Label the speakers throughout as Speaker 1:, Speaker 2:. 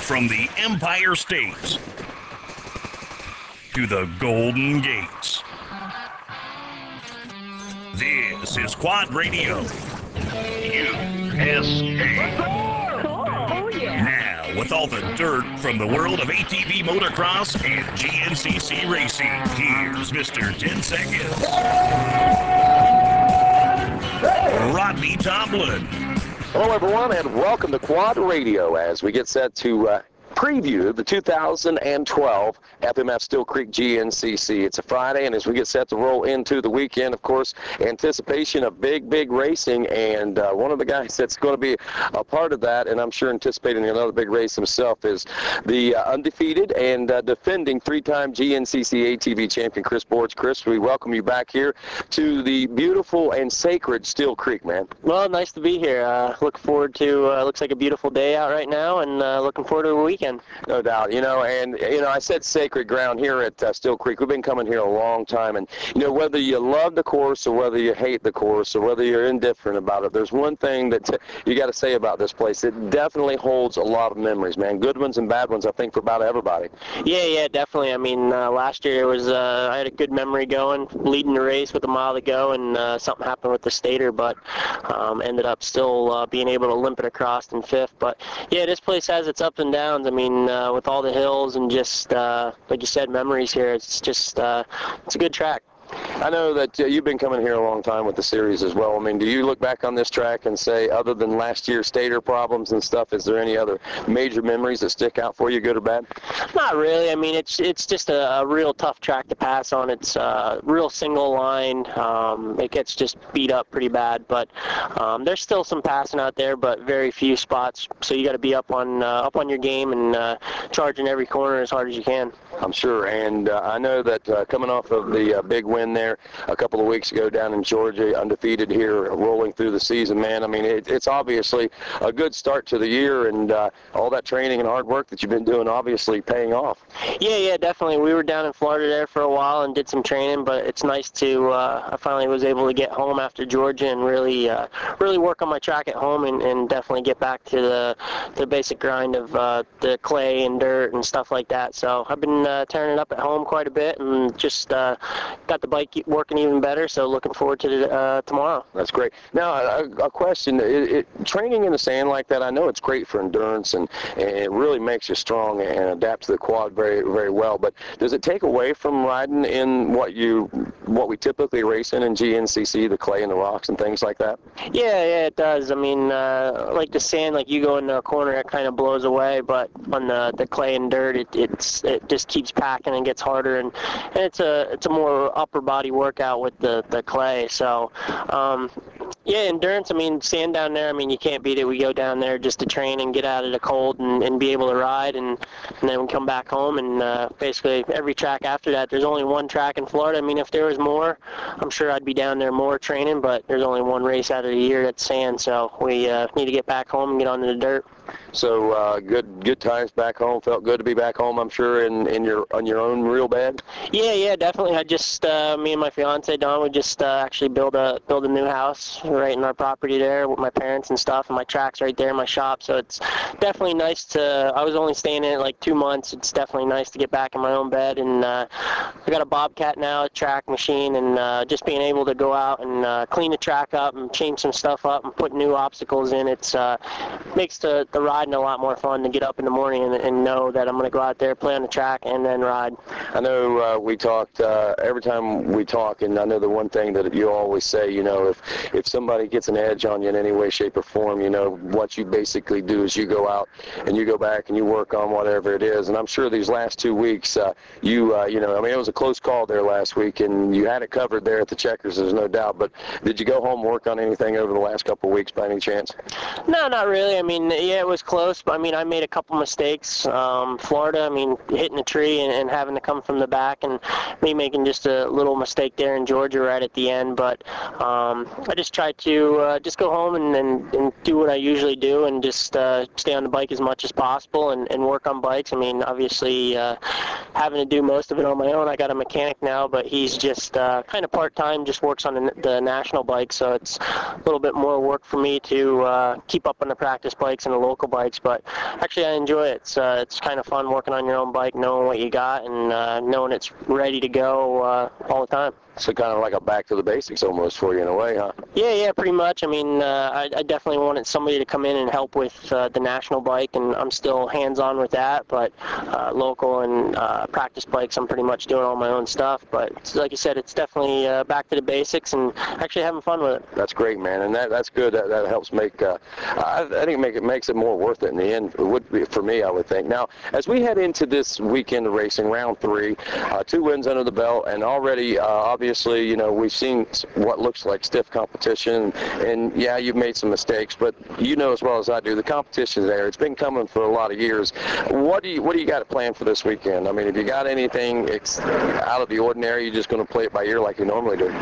Speaker 1: From the Empire State to the Golden Gates, this is Quad Radio USA.
Speaker 2: Oh, yeah.
Speaker 1: Now, with all the dirt from the world of ATV motocross and GNCC racing, here's Mr. 10 Seconds, Rodney Tomlin.
Speaker 3: Hello, everyone, and welcome to Quad Radio as we get set to preview the 2012 FMF Steele Creek GNCC. It's a Friday, and as we get set to roll into the weekend, of course, anticipation of big racing, and one of the guys that's going to be a part of that, and I'm sure anticipating another big race himself, is the undefeated and defending three-time GNCC ATV champion, Chris Borich. Chris, we welcome you back here to the beautiful and sacred Steele Creek, man.
Speaker 4: Well, nice to be here. Look forward to, looks like a beautiful day out right now, and looking forward to a weekend.
Speaker 3: No doubt, I said sacred ground here at Steele Creek. We've been coming here a long time, and, whether you love the course or whether you hate the course or whether you're indifferent about it, there's one thing that you got to say about this place. It definitely holds a lot of memories, man. Good ones and bad ones, I think, for about everybody.
Speaker 4: Yeah, definitely. I mean, last year it was, I had a good memory going, leading the race with a mile to go, and something happened with the stator, but ended up still being able to limp it across in fifth. But, yeah, this place has its ups and downs. I mean, with all the hills and just, like you said, memories here, it's just, it's a good track.
Speaker 3: I know that you've been coming here a long time with the series as well. I mean, do you look back on this track and say, other than last year's stator problems and stuff, is there any other major memories that stick out for you, good or bad?
Speaker 4: Not really. I mean, it's just a real tough track to pass on. It's a real single line. It gets just beat up pretty bad, but there's still some passing out there, but very few spots. So you got to be up on your game and charging every corner as hard as you can.
Speaker 3: I'm sure, and I know that coming off of the big win there a couple of weeks ago down in Georgia, undefeated here, rolling through the season, man. I mean, it's obviously a good start to the year, and all that training and hard work that you've been doing obviously paying off.
Speaker 4: Yeah, definitely. We were down in Florida there for a while and did some training, but it's nice to, I finally was able to get home after Georgia and really work on my track at home and definitely get back to the basic grind of the clay and dirt and stuff like that. So I've been tearing it up at home quite a bit and just got the bike working even better, so looking forward to tomorrow.
Speaker 3: That's great. Now, a question, training in the sand like that, I know it's great for endurance and it really makes you strong and adapts to the quad very well, but does it take away from riding in what we typically race in GNCC, the clay and the rocks and things like that?
Speaker 4: Yeah, it does. I mean, like the sand, like you go into a corner, it kind of blows away, but on the clay and dirt, it just keeps packing and gets harder, and it's a more upper body workout with the clay. So yeah, endurance, I mean, sand down there, I mean, you can't beat it. We go down there just to train and get out of the cold and be able to ride, and then we come back home, and basically every track after that, there's only one track in Florida. I mean, if there was more, I'm sure I'd be down there more training, but there's only one race out of the year that's sand, so we need to get back home and get onto the dirt.
Speaker 3: So good times back home. Felt good to be back home, I'm sure, on your own real bed.
Speaker 4: Yeah, definitely. I just me and my fiance Dawn, we just actually build a new house right in our property there with my parents and stuff, and my track's right there in my shop. So it's definitely nice to. I was only staying in it like 2 months. It's definitely nice to get back in my own bed, and I got a Bobcat now, a track machine, and just being able to go out and clean the track up and change some stuff up and put new obstacles in. It's makes the riding a lot more fun to get up in the morning and know that I'm going to go out there, play on the track, and then ride.
Speaker 3: I know we talked, every time we talk, and I know the one thing that you always say, if somebody gets an edge on you in any way, shape, or form, what you basically do is you go out and you go back and you work on whatever it is. And I'm sure these last 2 weeks, I mean, it was a close call there last week, and you had it covered there at the Checkers, there's no doubt. But did you go home and work on anything over the last couple of weeks by any chance?
Speaker 4: No, not really. I mean, yeah, it was close, but I mean, I made a couple mistakes. Florida, I mean, hitting a tree and having to come from the back, and me making just a little mistake there in Georgia right at the end. But I just tried to just go home and do what I usually do and just stay on the bike as much as possible and work on bikes. I mean, obviously having to do most of it on my own. I got a mechanic now, but he's just kind of part-time, just works on the national bike, so it's a little bit more work for me to keep up on the practice bikes and the local bikes. But actually I enjoy it. It's kind of fun working on your own bike, knowing what you got and knowing it's ready to go all the time.
Speaker 3: So kind of like a back to the basics almost for you in a way, huh?
Speaker 4: Yeah, pretty much. I mean, I definitely wanted somebody to come in and help with the national bike, and I'm still hands-on with that, but local and practice bikes, I'm pretty much doing all my own stuff. But like you said, it's definitely back to the basics and actually having fun with it.
Speaker 3: That's great, man, and that's good. That helps make, I think it makes it more worth it in the end. It would be for me, I would think. Now, as we head into this weekend of racing, round 3, 2 wins under the belt, and already, obviously, you know, we've seen what looks like stiff competition, and yeah, you've made some mistakes, but you know as well as I do, the competition's there. It's been coming for a lot of years. What do you got planned for this weekend? I mean, if you got anything out of the ordinary, you're just going to play it by ear like you normally do?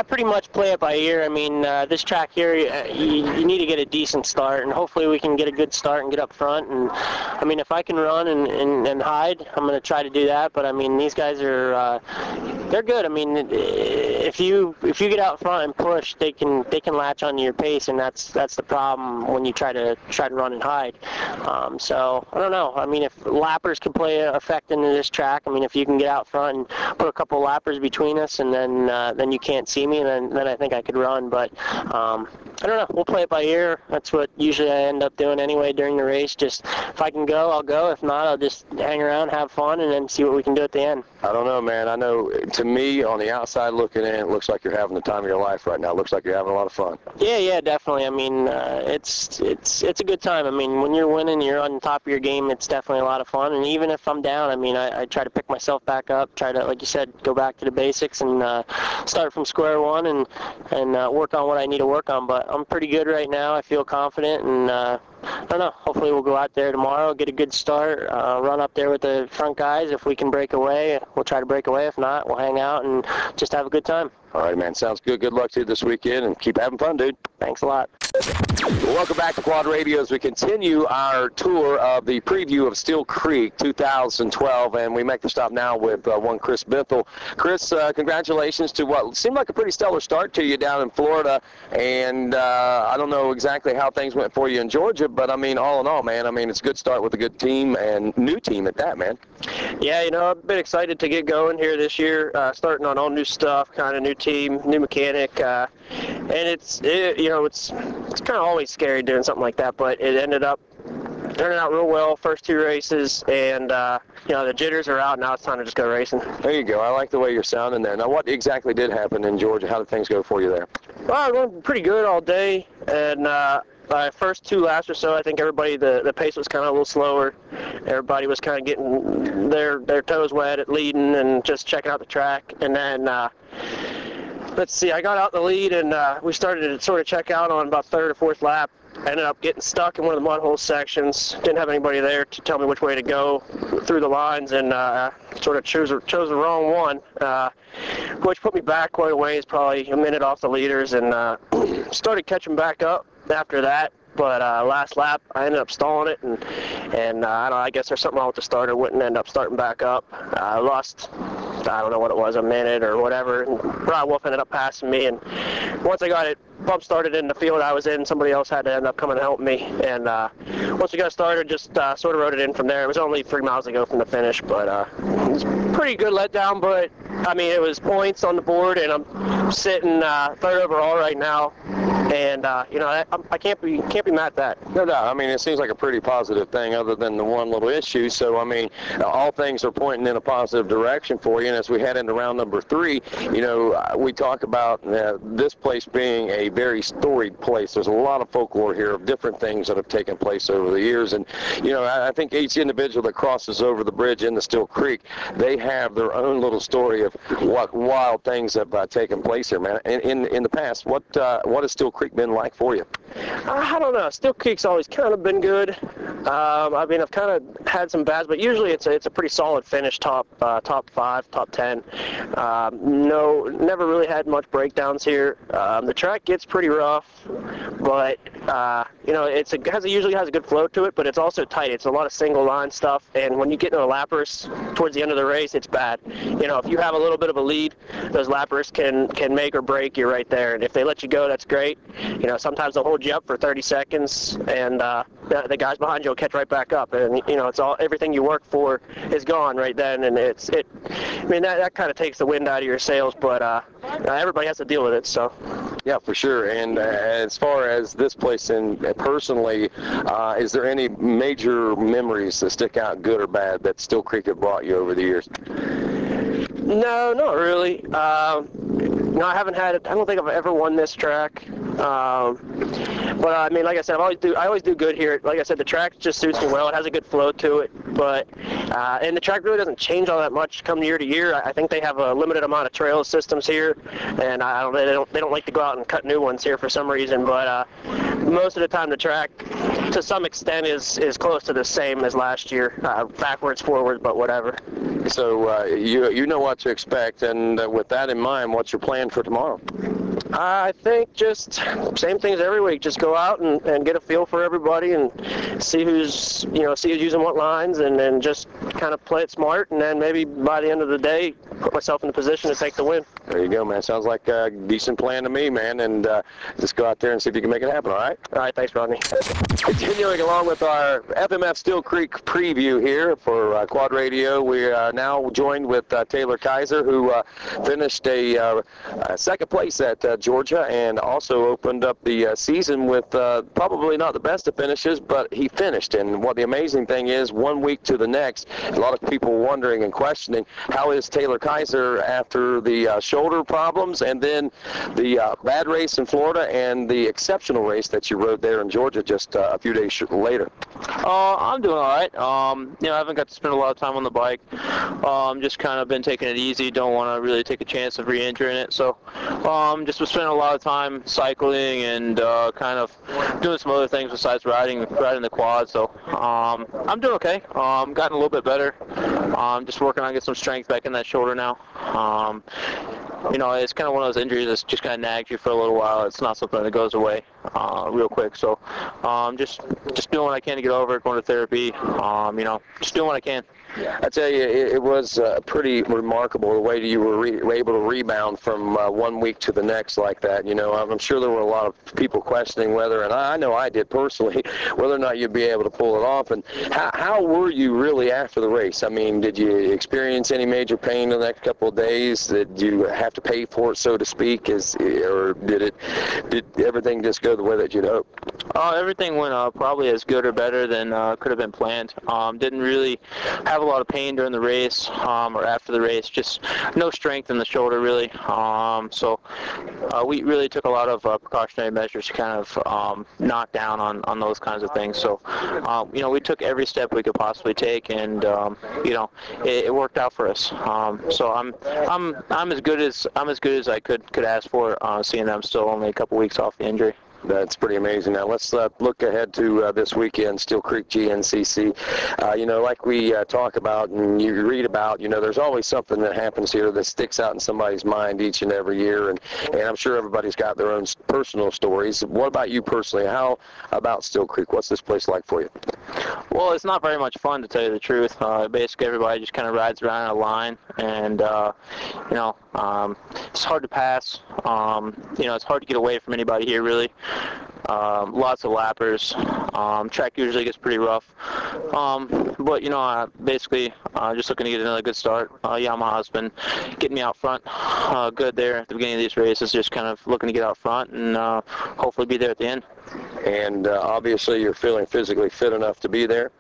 Speaker 4: Pretty much play it by ear. I mean, this track here, you need to get a decent start, and hopefully we can get a good start and get up front. And I mean, if I can run and hide, I'm going to try to do that. But I mean, these guys are they're good. I mean, if you get out front and push, they can latch onto your pace, and that's the problem when you try to run and hide. So I don't know. I mean, if lappers can play an effect into this track, I mean, if you can get out front and put a couple lappers between us, and then you can't see me, then I think I could run. But I don't know. We'll play it by ear. That's what usually I end up doing anyway during the race. Just if I can go, I'll go. If not, I'll just hang around, have fun, and then see what we can do at the end.
Speaker 3: I don't know, man. I know, to me, on the outside looking in, it looks like you're having the time of your life right now. It looks like you're having a lot of fun.
Speaker 4: Yeah, definitely. I mean, it's a good time. I mean, when you're winning, you're on top of your game. It's definitely a lot of fun. And even if I'm down, I mean, I try to pick myself back up, try to, like you said, go back to the basics and start from square one and work on what I need to work on. But I'm pretty good right now. I feel confident, and I don't know. Hopefully we'll go out there tomorrow, get a good start, run up there with the front guys. If we can break away, we'll try to break away. If not, we'll hang out and just have a good time.
Speaker 3: All right, man. Sounds good. Good luck to you this weekend, and keep having fun, dude.
Speaker 4: Thanks a lot.
Speaker 3: Welcome back to Quad Radio as we continue our tour of the preview of Steele Creek 2012, and we make the stop now with one Chris Bithell. Chris, congratulations to what seemed like a pretty stellar start to you down in Florida, and I don't know exactly how things went for you in Georgia, but I mean, all in all, man, I mean, it's a good start with a good team and new team at that, man.
Speaker 5: Yeah, you know, I've been excited to get going here this year, starting on all new stuff, kind of new team, new mechanic, and it's kind of always scary doing something like that, but it ended up turning out real well. First 2 races, and the jitters are out. Now it's time to just go racing.
Speaker 3: There you go. I like the way you're sounding there. Now, what exactly did happen in Georgia? How did things go for you there?
Speaker 5: Well, I went pretty good all day, and by first 2 laps or so, I think everybody, the pace was kind of a little slower. Everybody was kind of getting their toes wet at leading and just checking out the track. And then, let's see, I got out the lead, and we started to sort of check out on about 3rd or 4th lap. I ended up getting stuck in one of the mud hole sections. Didn't have anybody there to tell me which way to go through the lines, and sort of chose the wrong one, which put me back quite a ways, probably a minute off the leaders, and started catching back up after that. But last lap, I ended up stalling it, and I guess there's something wrong with the starter. Wouldn't end up starting back up. I lost, I don't know what it was, a minute or whatever. And Brian Wolf ended up passing me, and once I got it bump started in the field I was in, somebody else had to end up coming and help me. And once we got started, just sort of rode it in from there. It was only 3 miles to go from the finish, but it was a pretty good letdown. But I mean, it was points on the board, and I'm sitting 3rd overall right now. And I can't be mad at that.
Speaker 3: No doubt. I mean, it seems like a pretty positive thing, other than the one little issue. So I mean, all things are pointing in a positive direction for you. And as we head into round number 3, we talk about this place being a very storied place. There's a lot of folklore here of different things that have taken place over the years. And I think each individual that crosses over the bridge into Steele Creek, they have their own little story of what wild things have taken place here, man. In the past, what is Steele Steele Creek been like for you?
Speaker 5: I don't know. Steele Creek's always kind of been good. I mean, I've kind of had some bads, but usually it's a pretty solid finish, top 5, top 10. No, never really had much breakdowns here. The track gets pretty rough, but you know, usually has a good flow to it, but it's also tight. It's a lot of single line stuff, and when you get into the lappers towards the end of the race, it's bad. You know, if you have a little bit of a lead, those lappers can make or break you right there, and if they let you go, that's great. You know, sometimes they'll hold you up for 30 seconds, and the guys behind you will catch right back up, and you know, it's everything you work for is gone right then, and I mean, that kind of takes the wind out of your sails, but everybody has to deal with it. So
Speaker 3: yeah, for sure. And as far as this place personally, is there any major memories that stick out, good or bad, that Steele Creek have brought you over the years?
Speaker 5: No, not really. No, I haven't had it. I don't think I've ever won this track. But I mean, like I said, I always do good here. Like I said, the track just suits me well. It has a good flow to it, but and the track really doesn't change all that much come year to year. I think they have a limited amount of trail systems here, and they don't like to go out and cut new ones here for some reason. But most of the time, the track, to some extent, is close to the same as last year, backwards, forwards, but whatever.
Speaker 3: So you know what to expect, and with that in mind, what's your plan for tomorrow?
Speaker 5: I think just same things every week. Just go out and get a feel for everybody and see who's using what lines, and then just kind of play it smart, and then maybe by the end of the day, put myself in the position to take the win.
Speaker 3: There you go, man. Sounds like a decent plan to me, man. And just go out there and see if you can make it happen, all right?
Speaker 5: All right, thanks, Rodney.
Speaker 3: Continuing along with our FMF Steele Creek preview here for Quad Radio, we are now joined with Taylor Kiser, who finished a second place at Georgia, and also opened up the season with probably not the best of finishes, but he finished. And what the amazing thing is, 1 week to the next, a lot of people wondering and questioning, how is Taylor Kiser after the shoulder problems, and then the bad race in Florida, and the exceptional race that you rode there in Georgia just a few days later?
Speaker 6: I'm doing all right. You know, I haven't got to spend a lot of time on the bike. Just kind of been taking it easy. Don't want to really take a chance of re-injuring it. So just been spending a lot of time cycling and kind of doing some other things besides riding the quad. So I'm doing okay. Gotten a little bit better. Just working on getting some strength back in that shoulder now. You know, it's kind of one of those injuries that's just kind of nags you for a little while. It's not something that goes away real quick. So just doing what I can to get over it, going to therapy. You know, just doing what I can.
Speaker 3: I tell you, it was pretty remarkable the way you were able to rebound from 1 week to the next like that. You know, I'm sure there were a lot of people questioning whether, and I know I did personally, whether or not you'd be able to pull it off. And how were you really after the race? I mean, did you experience any major pain in the next couple of days? Did you have to pay for it, so to speak, or did everything just go the way that you'd hoped?
Speaker 6: Everything went probably as good or better than could have been planned. Didn't really have a lot of pain during the race or after the race, just no strength in the shoulder really. So we really took a lot of precautionary measures to kind of knock down on those kinds of things. So you know, we took every step we could possibly take, and you know, it worked out for us. So I'm as good as I could ask for, seeing that I'm still only a couple weeks off the injury.
Speaker 3: That's pretty amazing. Now let's look ahead to this weekend, Steele Creek GNCC. You know, like we talk about and you read about, you know, there's always something that happens here that sticks out in somebody's mind each and every year, and I'm sure everybody's got their own personal stories. What about you personally? How about Steele Creek? What's this place like for you?
Speaker 6: Well, it's not very much fun, to tell you the truth. Basically, everybody just kind of rides around in a line, and you know, it's hard to pass. You know, it's hard to get away from anybody here, really. Lots of lappers. Track usually gets pretty rough. But, you know, basically just looking to get another good start. Yamaha's been getting me out front good there at the beginning of these races, just kind of looking to get out front and hopefully be there at the end.
Speaker 3: And obviously you're feeling physically fit enough to be there?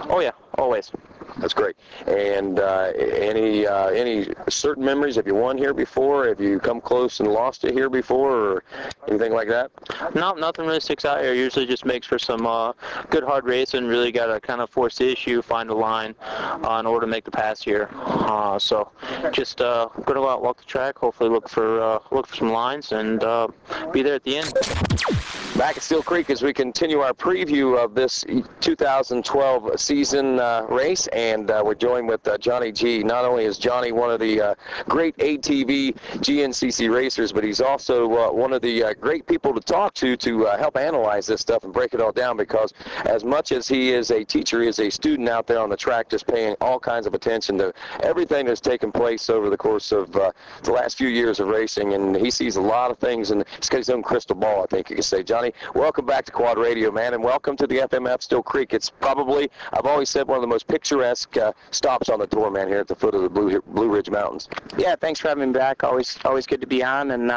Speaker 6: Oh, yeah, always.
Speaker 3: That's great. And any certain memories? Have you won here before? Have you come close and lost it here before, or anything like that?
Speaker 6: No, nothing really sticks out here. Usually just makes for some good hard racing. Really got to kind of force the issue, find a line in order to make the pass here. So just going to go out, walk the track, hopefully look for some lines, and be there at the end.
Speaker 3: Back at Steele Creek as we continue our preview of this 2012 season race, and we're joined with Johnny G. Not only is Johnny one of the great ATV GNCC racers, but he's also one of the great people to talk to help analyze this stuff and break it all down, because as much as he is a teacher, he is a student out there on the track, just paying all kinds of attention to everything that's taken place over the course of the last few years of racing, and he sees a lot of things, and he's got his own crystal ball, I think you could say. Johnny, welcome back to Quad Radio, man, and welcome to the FMF Steele Creek. It's probably, I've always said, one of the most picturesque stops on the tour, man, here at the foot of the Blue Ridge Mountains.
Speaker 5: Yeah, thanks for having me back. Always good to be on, and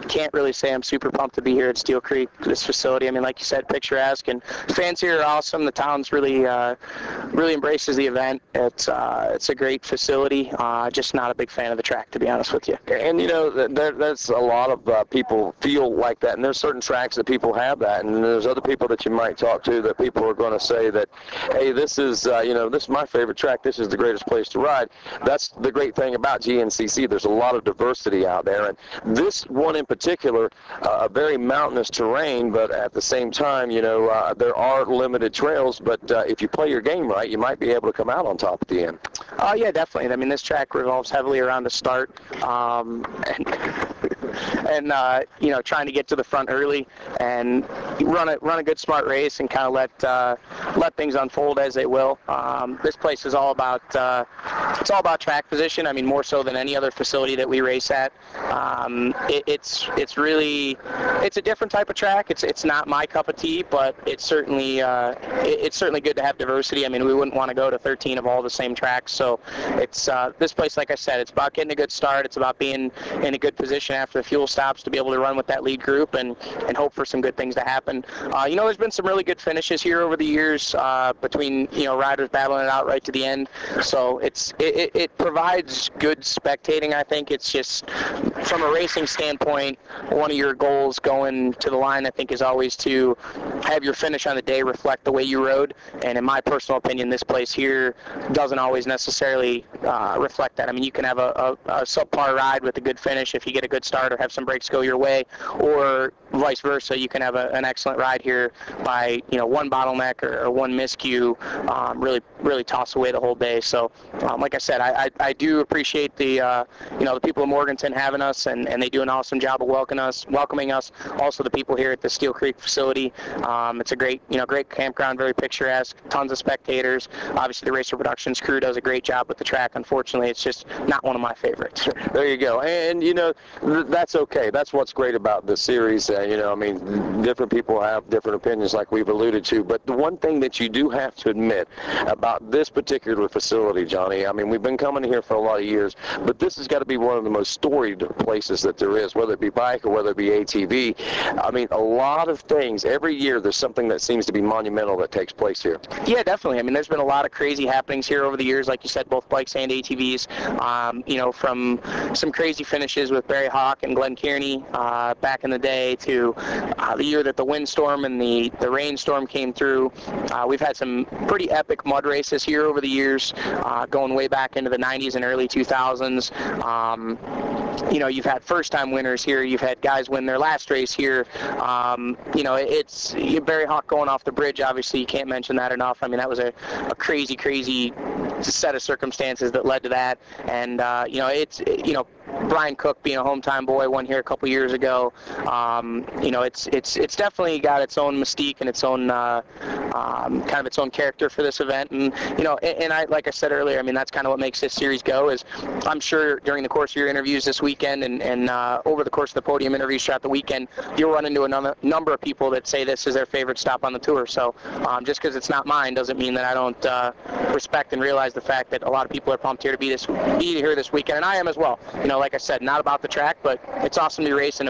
Speaker 5: can't really say I'm super pumped to be here at Steele Creek, this facility. I mean, like you said, picturesque, and fans here are awesome. The town's really embraces the event. It's a great facility. Just not a big fan of the track, to be honest with you.
Speaker 3: And, you know, that's a lot of people feel like that, and there's certain tracks that people have that, and there's other people that you might talk to that people are going to say that, hey, this is, this is my favorite track, this is the greatest place to ride. That's the great thing about GNCC. There's a lot of diversity out there, and this one in particular, a very mountainous terrain, but at the same time, there are limited trails, but if you play your game right, you might be able to come out on top at the end.
Speaker 5: Yeah, definitely. I mean, this track revolves heavily around the start, and trying to get to the front early and run a good, smart race, and kind of let things unfold as they will. This place is all about it's all about track position. I mean, more so than any other facility that we race at. It's a different type of track. It's not my cup of tea, but it's certainly good to have diversity. I mean, we wouldn't want to go to 13 of all the same tracks. So it's this place, like I said, it's about getting a good start. It's about being in a good position after the fuel stops to be able to run with that lead group and hope for some good things to happen. There's been some really good finishes here over the years between riders battling it out right to the end. So it provides good spectating. I think it's just from a racing standpoint, one of your goals going to the line, I think, is always to have your finish on the day reflect the way you rode. And in my personal opinion, this place here doesn't always necessarily reflect that. I mean, you can have a subpar ride with a good finish if you get a good start or have some breaks go your way, or vice versa. You can have an excellent ride here by one bottleneck or one miscue, really toss away the whole day. So like I said, I do appreciate the people of Morganton having us, and they do an awesome job of welcoming us. Also the people here at the Steele Creek facility. It's a great campground, very picturesque, tons of spectators. Obviously the Racer Productions crew does a great job with the track. Unfortunately, it's just not one of my favorites.
Speaker 3: There you go. And that's okay. That's what's great about this series. Different people have different opinions, like we've alluded to, but the one thing that you do have to admit about this particular facility, Johnny, I mean, we've been coming here for a lot of years, but this has got to be one of the most storied places that there is, whether it be bike or whether it be ATV. I mean, a lot of things. Every year there's something that seems to be monumental that takes place here.
Speaker 5: Yeah, definitely. I mean, there's been a lot of crazy happenings here over the years, like you said, both bikes and ATVs. From some crazy finishes with Barry Hawk and Glenn Kearney back in the day to the year that the windstorm and the rainstorm came through. We've had some pretty epic mud races here over the years, going way back into the 90s and early 2000s. You've had first-time winners here. You've had guys win their last race here. It's Barry Hawk going off the bridge. Obviously, you can't mention that enough. I mean, that was a crazy set of circumstances that led to that. And Brian Cook being a hometown boy won here a couple years ago. It's definitely got its own mystique and its own kind of its own character for this event. And I, like I said earlier, I mean, that's kind of what makes this series go. Is I'm sure during the course of your interviews this weekend and over the course of the podium interviews throughout the weekend, you'll run into a number of people that say this is their favorite stop on the tour. So just because it's not mine doesn't mean that I don't respect and realize realize the fact that a lot of people are pumped here to be here this weekend, and I am as well. Like I said, not about the track, but it's awesome to be racing.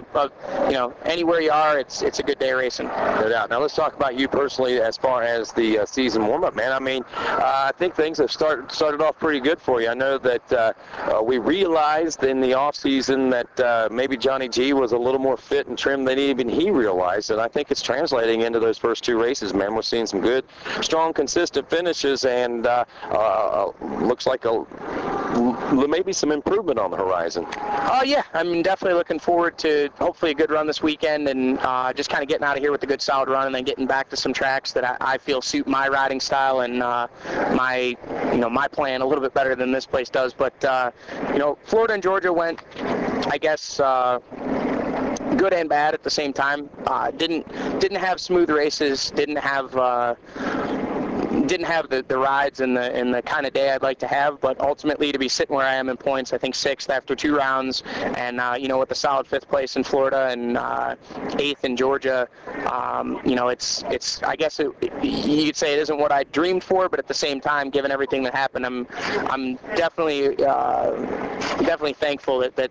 Speaker 5: Anywhere you are, it's a good day of racing.
Speaker 3: No doubt. Now let's talk about you personally as far as the season warm-up, man. I mean, I think things have started off pretty good for you. I know that we realized in the off-season that maybe Johnny G was a little more fit and trim than even he realized, and I think it's translating into those first 2 races, man. We're seeing some good, strong, consistent finishes, and looks like maybe some improvement on the horizon.
Speaker 5: Oh, yeah. I'm definitely looking forward to hopefully a good run this weekend, and just kind of getting out of here with a good solid run and then getting back to some tracks that I feel suit my riding style and my plan a little bit better than this place does. But, Florida and Georgia went, I guess, good and bad at the same time. Didn't have smooth races, didn't have the rides and the kind of day I'd like to have, but ultimately to be sitting where I am in points, I think 6th after 2 rounds, and with a solid 5th place in Florida and 8th in Georgia, it's I guess you could say it isn't what I dreamed for, but at the same time, given everything that happened, I'm definitely thankful that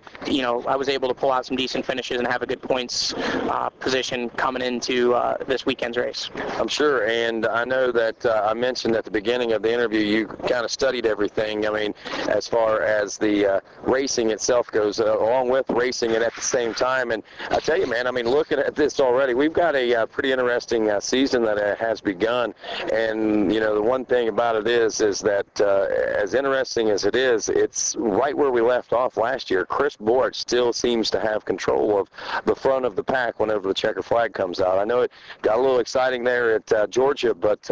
Speaker 5: I was able to pull out some decent finishes and have a good points position coming into this weekend's race.
Speaker 3: I'm sure, and I know that I mentioned at the beginning of the interview you kind of studied everything. I mean, as far as the racing itself goes, along with racing it at the same time. And I tell you, man, I mean, looking at this already, we've got a pretty interesting season that has begun. And the one thing about it is that as interesting as it is, it's right where we left off last year. Chris Borich still seems to have control of the front of the pack whenever the checker flag comes out. I know it got a little exciting there at Georgia, but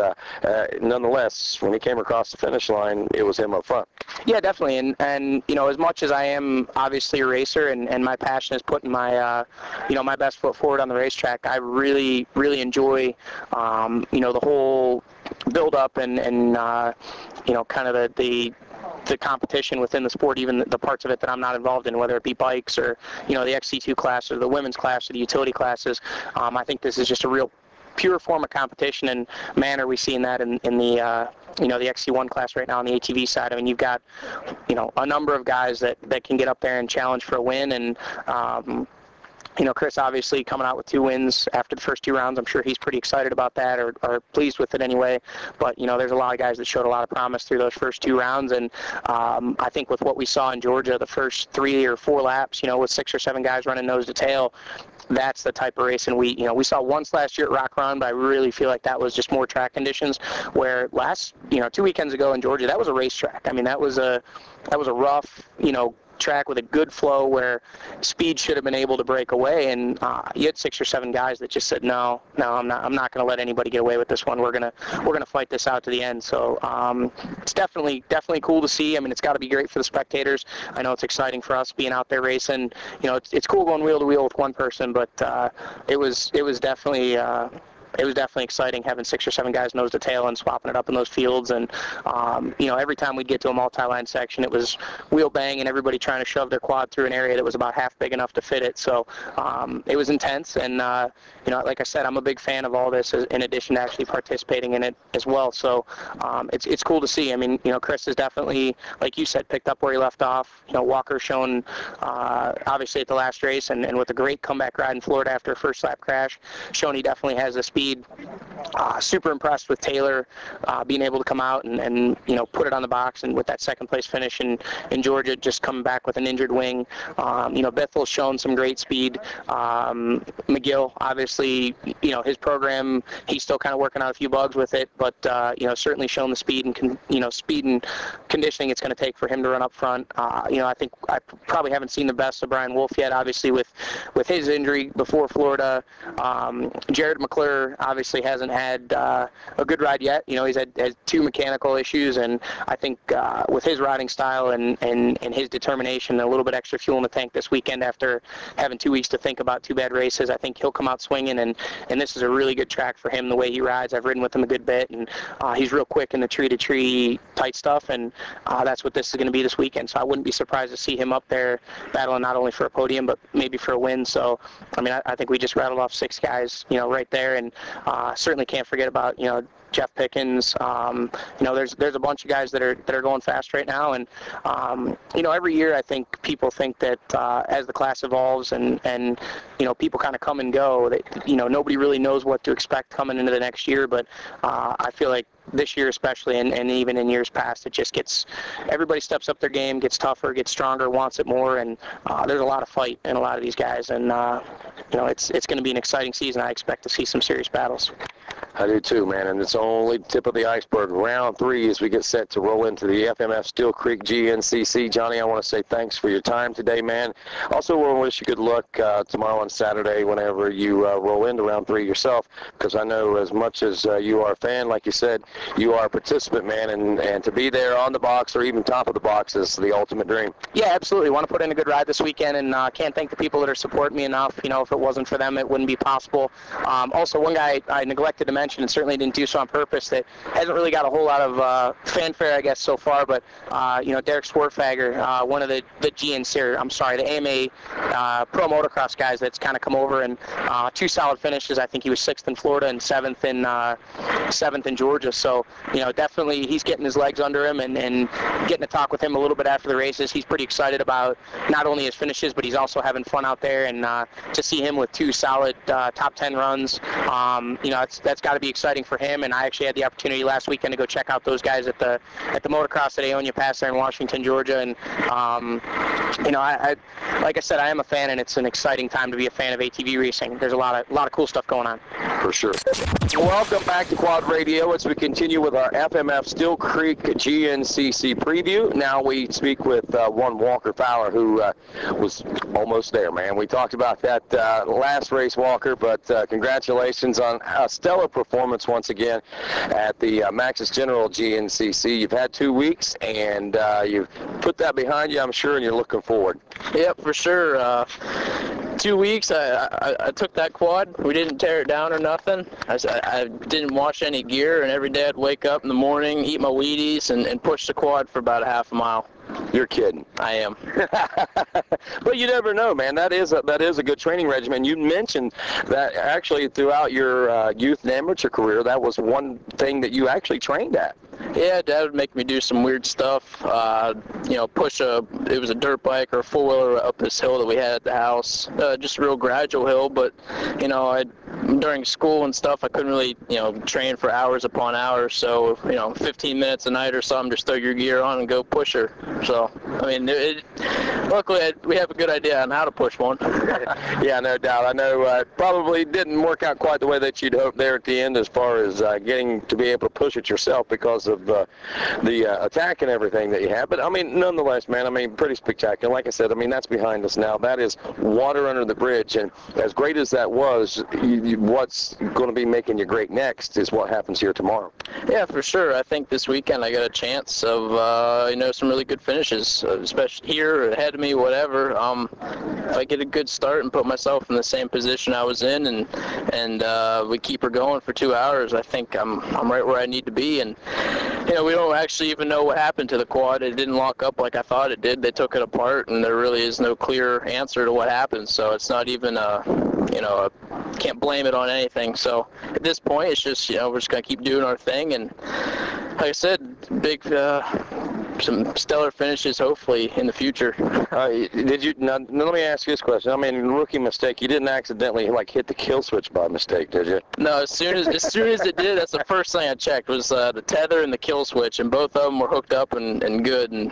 Speaker 3: nonetheless, when he came across the finish line, it was him up front.
Speaker 5: Yeah, definitely. And as much as I am obviously a racer and my passion is putting my, my best foot forward on the racetrack, I really, really enjoy, the whole build-up and kind of the competition within the sport, even the parts of it that I'm not involved in, whether it be bikes or, the XC2 class or the women's class or the utility classes. I think this is just a real pure form of competition, and man, are we seeing that in the the XC1 class right now on the ATV side. I mean, you've got a number of guys that can get up there and challenge for a win, and Chris obviously coming out with 2 wins after the first 2 rounds. I'm sure he's pretty excited about that or pleased with it anyway. But, there's a lot of guys that showed a lot of promise through those first 2 rounds. And I think with what we saw in Georgia, the first 3 or 4 laps, with 6 or 7 guys running nose to tail, that's the type of racing we saw once last year at Rock Run, but I really feel like that was just more track conditions, where 2 weekends ago in Georgia, that was a racetrack. I mean, that was a rough, track with a good flow where speed should have been able to break away, and you had 6 or 7 guys that just said no, I'm not going to let anybody get away with this one. We're gonna fight this out to the end. So it's definitely cool to see. I mean, it's got to be great for the spectators. I know it's exciting for us being out there racing. It's cool going wheel to wheel with one person, but it was definitely exciting having 6 or 7 guys nose to tail and swapping it up in those fields. And, every time we'd get to a multi-line section, it was wheel bang and everybody trying to shove their quad through an area that was about half big enough to fit it. So it was intense. And, like I said, I'm a big fan of all this in addition to actually participating in it as well. So it's cool to see. I mean, Chris has definitely, like you said, picked up where he left off. Walker shown, obviously at the last race and with a great comeback ride in Florida after a first lap crash, shown he definitely has the speed. Super impressed with Taylor being able to come out and put it on the box, and with that second place finish in Georgia, just coming back with an injured wing. Bithell's shown some great speed. McGuire, obviously, his program, he's still kind of working out a few bugs with it, but certainly shown the speed and speed and conditioning it's going to take for him to run up front. I think I probably haven't seen the best of Brian Wolf yet, obviously with his injury before Florida. Jared McClure obviously hasn't had a good ride yet. He's had 2 mechanical issues, and I think with his riding style and his determination, a little bit extra fuel in the tank this weekend after having 2 weeks to think about 2 bad races, I think he'll come out swinging, and this is a really good track for him the way he rides. I've ridden with him a good bit, and he's real quick in the tree-to-tree tight stuff, and that's what this is going to be this weekend. So I wouldn't be surprised to see him up there battling not only for a podium, but maybe for a win. So, I mean, I think we just rattled off 6 guys, right there, and
Speaker 4: certainly can't forget about, Jeff Pickens. There's a bunch of guys that are going fast right now, and every year I think people think that as the class evolves and people kind of come and go, that nobody really knows what to expect coming into the next year. But I feel like this year especially, and even in years past, it just everybody steps up their game, gets tougher, gets stronger, wants it more, and there's a lot of fight in a lot of these guys, and it's going to be an exciting season. I expect to see some serious battles.
Speaker 3: I do too, man, and it's only tip of the iceberg. Round 3 as we get set to roll into the FMF Steele Creek GNCC. Johnny, I want to say thanks for your time today, man. Also, want to wish you good luck tomorrow and Saturday whenever you roll into round 3 yourself, because I know as much as you are a fan, like you said, you are a participant, man, and to be there on the box or even top of the box is the ultimate dream.
Speaker 4: Yeah, absolutely. Want to put in a good ride this weekend, and can't thank the people that are supporting me enough. If it wasn't for them, it wouldn't be possible. Also, one guy I neglected to mention, and certainly didn't do so on purpose, that hasn't really got a whole lot of fanfare, I guess, so far, but Derek Swartfagger, one of the AMA pro motocross guys that's kind of come over, and 2 solid finishes. I think he was 6th in Florida and 7th in Georgia. So definitely he's getting his legs under him, and getting to talk with him a little bit after the races. He's pretty excited about not only his finishes, but he's also having fun out there, and to see him with 2 solid top 10 runs, that's got to be exciting for him. And I actually had the opportunity last weekend to go check out those guys at the motocross at Aonia Pass there in Washington, Georgia, and I like I said, I am a fan, and it's an exciting time to be a fan of ATV racing. There's a lot of cool stuff going on.
Speaker 3: For sure. Welcome back to Quad Radio as we continue with our FMF Steele Creek GNCC preview. Now we speak with one Walker Fowler, who was almost there, man. We talked about that last race, Walker, but congratulations on a stellar performance once again at the Maxxis General GNCC. You've had 2 weeks, and you've put that behind you, I'm sure, and you're looking forward.
Speaker 6: Yep, for sure. 2 weeks, I took that quad. We didn't tear it down or nothing. I didn't wash any gear, and every day I'd wake up in the morning, eat my Wheaties, and push the quad for about a half a mile.
Speaker 3: You're kidding.
Speaker 6: I am.
Speaker 3: But you never know, man. That is a good training regimen. You mentioned that actually throughout your youth and amateur career, that was one thing that you actually trained at.
Speaker 6: Yeah, Dad would make me do some weird stuff. It was a dirt bike or a four-wheeler up this hill that we had at the house. Just a real gradual hill, but, during school and stuff, I couldn't really, train for hours upon hours. So, 15 minutes a night or something, just throw your gear on and go push her. So, luckily we have a good idea on how to push one.
Speaker 3: Yeah, no doubt. I know it probably didn't work out quite the way that you'd hoped there at the end as far as getting to be able to push it yourself because of the attack and everything that you had. But, nonetheless, man, pretty spectacular. Like I said, that's behind us now. That is water under the bridge. And as great as that was, what's going to be making you great next is what happens here tomorrow.
Speaker 6: Yeah, for sure. I think this weekend I got a chance of, some really good finishes, especially here, ahead of me, whatever. If I get a good start and put myself in the same position I was in, and we keep her going for 2 hours, I think I'm right where I need to be. And we don't actually even know what happened to the quad. It didn't lock up like I thought it did. They took it apart, and there really is no clear answer to what happened. So it's not even can't blame it on anything. So at this point, it's just we're just gonna keep doing our thing, and like I said, big some stellar finishes hopefully in the future.
Speaker 3: Did you? Now let me ask you this question. Rookie mistake. You didn't accidentally hit the kill switch by mistake, did you?
Speaker 6: No. As soon as it did, that's the first thing I checked was the tether and the kill switch, and both of them were hooked up and good. And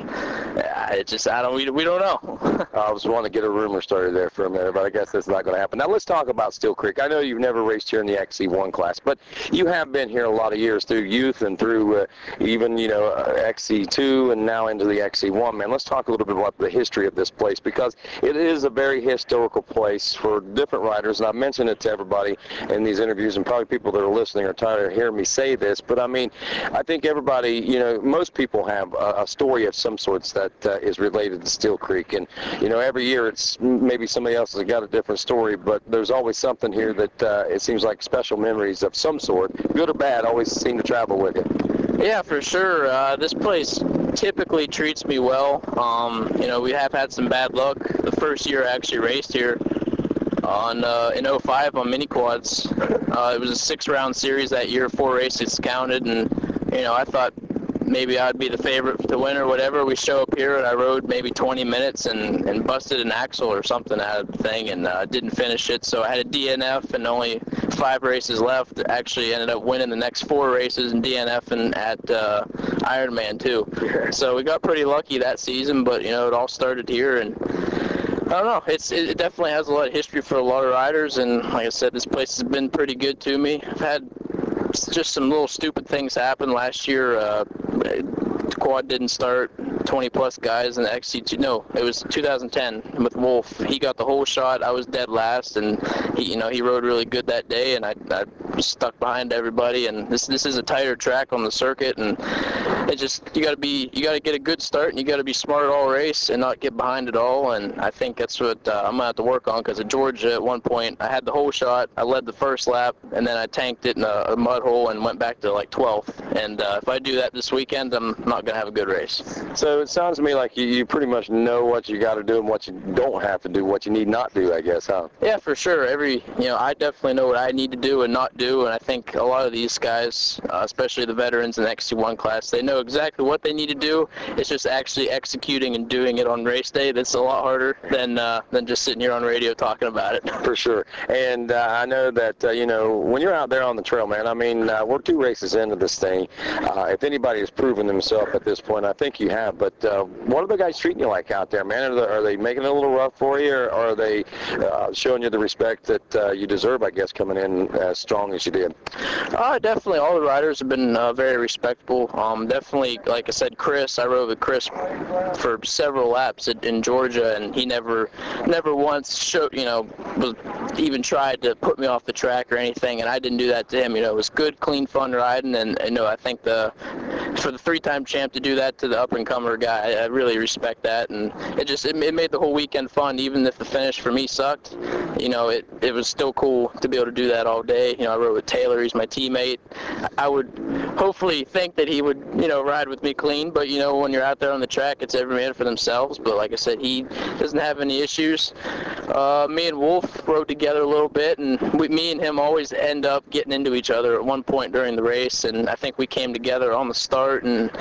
Speaker 6: we don't know.
Speaker 3: I was wanting to get a rumor started there for a minute, but I guess that's not going to happen. Now let's talk about Steele Creek. I know you've never raced here in the XC1 class, but you have been here a lot of years through youth and through even XC2 and now into the XC1. Man, let's talk a little bit about the history of this place, because it is a very historical place for different riders, and I've mentioned it to everybody in these interviews, and probably people that are listening are tired of hearing me say this, but I think everybody, most people have a story of some sorts that is related to Steele Creek, and every year it's maybe somebody else has got a different story, but there's always something here that it seems like special memories of some sort, good or bad, always seem to travel with you.
Speaker 6: Yeah, for sure. This place typically treats me well. We have had some bad luck. The first year I actually raced here, in 05 on mini quads. It was a 6-round series that year, 4 races counted, and I thought maybe I'd be the favorite to win or whatever. We show up here and I rode maybe 20 minutes and busted an axle or something out of the thing and didn't finish it. So I had a DNF and only 5 races left. Actually ended up winning the next 4 races and DNFing at Ironman too. So we got pretty lucky that season, but it all started here, and I don't know. It definitely has a lot of history for a lot of riders, and like I said, this place has been pretty good to me. I've had just some little stupid things happen last year. The quad didn't start. 20-plus guys in the XC2. No, it was 2010 with Wolf. He got the whole shot. I was dead last, and he rode really good that day, and I stuck behind everybody. And this is a tighter track on the circuit, and it just you got to get a good start, and you got to be smart all race and not get behind at all. And I think that's what I'm gonna have to work on, because at Georgia at one point I had the whole shot. I led the first lap, and then I tanked it in a mud hole and went back to like 12th. And if I do that this weekend, I'm not gonna have a good race.
Speaker 3: So it sounds to me like you pretty much know what you got to do and what you don't have to do, what you need not do, I guess, huh?
Speaker 6: Yeah, for sure. I definitely know what I need to do and not do, and I think a lot of these guys, especially the veterans in the XC1 class, they know exactly what they need to do. It's just actually executing and doing it on race day that's a lot harder than just sitting here on radio talking about it.
Speaker 3: For sure. And I know that, when you're out there on the trail, man, I mean, we're 2 races into this thing. If anybody has proven themselves at this point, I think you have, but what are the guys treating you like out there, man? Are they making it a little rough for you, or are they showing you the respect that you deserve, I guess, coming in as strong as you did?
Speaker 6: Definitely. All the riders have been very respectful. Definitely, like I said, Chris, I rode with Chris for several laps in Georgia, and he never once showed, even tried to put me off the track or anything, and I didn't do that to him. It was good, clean, fun riding, and I think for the 3-time champ to do that to the up-and-comer guy, I really respect that, and it made the whole weekend fun. Even if the finish for me sucked, it was still cool to be able to do that all day. I rode with Taylor, he's my teammate. I would hopefully think that he would, ride with me clean, but when you're out there on the track, it's every man for themselves. But like I said, he doesn't have any issues. Me and Wolf rode together a little bit, and me and him always end up getting into each other at one point during the race, and I think we came together on the start and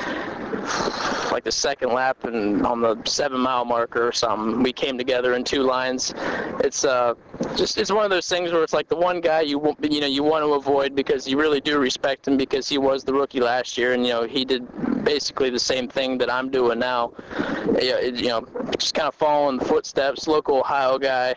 Speaker 6: like the second lap and on the 7-mile marker or something, we came together in 2 lines. It's one of those things where it's like the one guy you want to avoid because you really do respect him, because he was the rookie last year, and he did basically the same thing that I'm doing now. Just kind of following the footsteps. Local Ohio guy.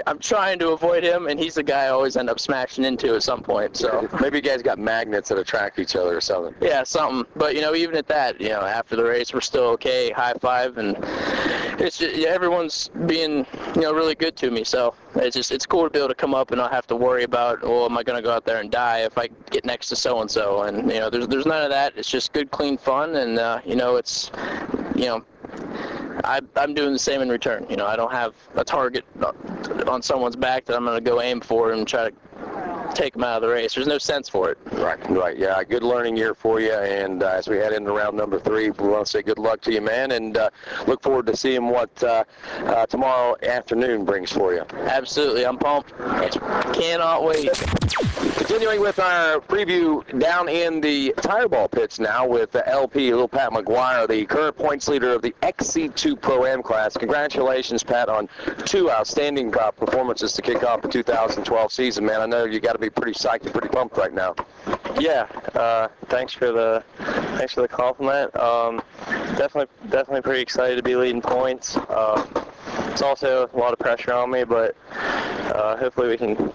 Speaker 6: I'm trying to avoid him, and he's the guy I always end up smashing into at some point. So
Speaker 3: maybe you guys got magnets that attract each other or something.
Speaker 6: Yeah, something. But even at that, after the race, we're still okay. High five, and it's just, everyone's being really good to me. So it's cool to be able to come up and not have to worry about, am I going to go out there and die if I get next to so and so? And there's none of that. It's just good, clean fun, and I'm doing the same in return. I don't have a target on someone's back that I'm going to go aim for and try to take them out of the race. There's no sense for it.
Speaker 3: Right. Yeah, good learning year for you. And as we head into round number 3, we want to say good luck to you, man, and look forward to seeing what tomorrow afternoon brings for you.
Speaker 6: Absolutely. I'm pumped. Cannot wait.
Speaker 3: Continuing with our preview down in the tire ball pits now with LP, little Pat Maguire, the current points leader of the XC2 Pro-Am class. Congratulations, Pat, on 2 outstanding performances to kick off the 2012 season, man. I know you got to be pretty psyched and pretty pumped right now.
Speaker 5: Yeah, thanks for the compliment. Definitely pretty excited to be leading points. It's also a lot of pressure on me, but hopefully we can,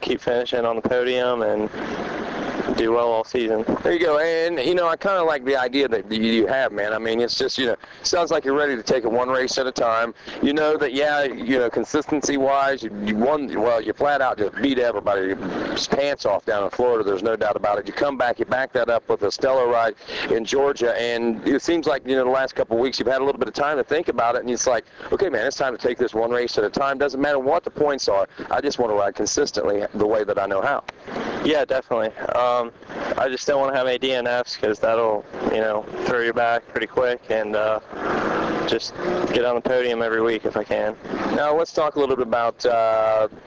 Speaker 5: keep finishing on the podium and do well all season.
Speaker 3: There you go. And, I kind of like the idea that you have, man. I mean, it's just, sounds like you're ready to take it 1 race at a time. You know that, consistency-wise, you flat out just beat everybody, your pants off down in Florida. There's no doubt about it. You come back, you back that up with a stellar ride in Georgia, and it seems like, the last couple of weeks you've had a little bit of time to think about it, and it's like, okay, man, it's time to take this 1 race at a time. Doesn't matter what the points are. I just want to ride consistently the way that I know how.
Speaker 5: Yeah, definitely. I just don't want to have any DNFs because that'll, throw you back pretty quick. And just get on the podium every week if I can.
Speaker 3: Now let's talk a little bit about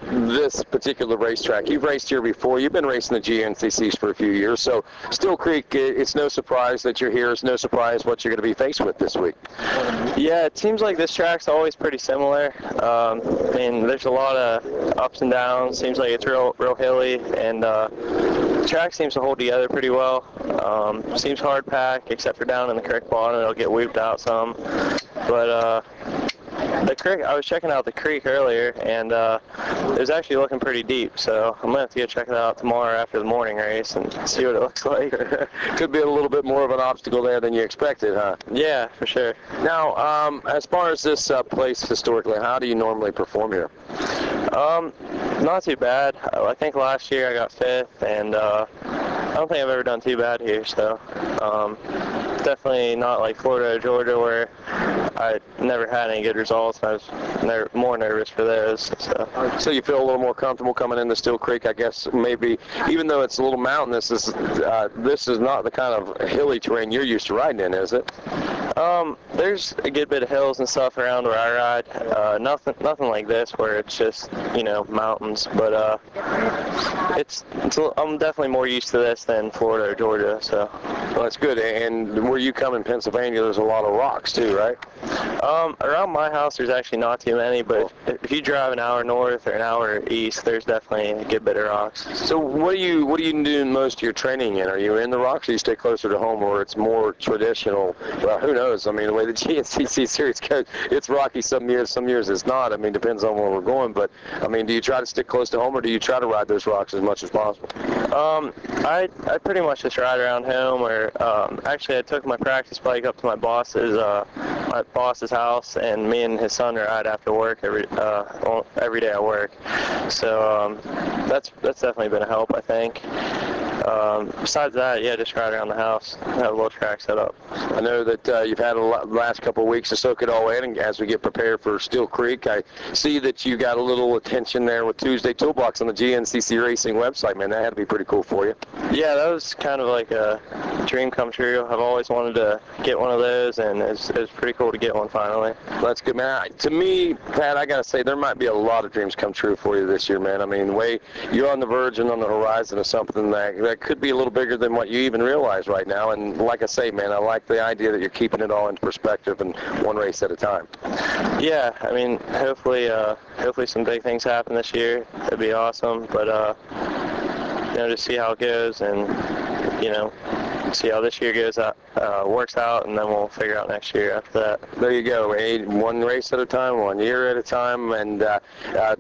Speaker 3: this particular racetrack. You've raced here before. You've been racing the GNCCs for a few years, so Steele Creek, it's no surprise that you're here. It's no surprise what you're going to be faced with this week.
Speaker 5: Yeah, it seems like this track's always pretty similar. I mean, there's a lot of ups and downs. Seems like it's real hilly, and the track seems to hold together pretty well. Seems hard pack, except for down in the creek bottom. It'll get weaved out some. But the creek, I was checking out the creek earlier, and it was actually looking pretty deep. So I'm gonna have to go check it out tomorrow after the morning race and see what it looks like.
Speaker 3: Could be a little bit more of an obstacle there than you expected, huh?
Speaker 5: Yeah, for sure.
Speaker 3: Now, as far as this place historically, how do you normally perform here?
Speaker 5: Not too bad. I think last year I got 5th, and I don't think I've ever done too bad here. So definitely not like Florida or Georgia, where I never had any good results. I was more nervous for those.
Speaker 3: So you feel a little more comfortable coming into Steele Creek, I guess, maybe, even though it's a little mountainous, this is not the kind of hilly terrain you're used to riding in, is it?
Speaker 5: There's a good bit of hills and stuff around where I ride. Nothing like this where it's just, mountains. But I'm definitely more used to this than Florida or Georgia. So.
Speaker 3: Well, that's good. And where you come in Pennsylvania, there's a lot of rocks too, right?
Speaker 5: Around my house, there's actually not too many, but if you drive an hour north or an hour east, there's definitely a good bit of rocks.
Speaker 3: So what do you do most of your training in? Are you in the rocks, or you stay closer to home, or it's more traditional? Well, who knows? I mean, the way the GNCC series goes, it's rocky some years it's not. I mean, depends on where we're going. But I mean, do you try to stick close to home, or do you try to ride those rocks as much as possible?
Speaker 5: I pretty much just ride around home, or actually I took my practice bike up to my boss's house, and me and his son ride after work every day I work. So that's definitely been a help, I think. Besides that, yeah, just ride around the house. Have a little track set up.
Speaker 3: I know that you've had the last couple of weeks to soak it all in, and as we get prepared for Steele Creek, I see that you got a little attention there with Tuesday Toolbox on the GNCC Racing website. Man, that had to be pretty cool for you.
Speaker 5: Yeah, that was kind of like a dream come true. I've always wanted to get one of those, and it's pretty cool to get one finally.
Speaker 3: That's good, man. To me, Pat, I got to say, there might be a lot of dreams come true for you this year, man. I mean, the way you're on the verge and on the horizon of something that could be a little bigger than what you even realize right now. And like I say, man, I like the idea that you're keeping it all into perspective and one race at a time.
Speaker 5: Yeah, I mean, hopefully some big things happen this year. That'd be awesome. But just see how it goes, and see how this year goes works out, and then we'll figure out next year after that.
Speaker 3: There you go. One race at a time, 1 year at a time. And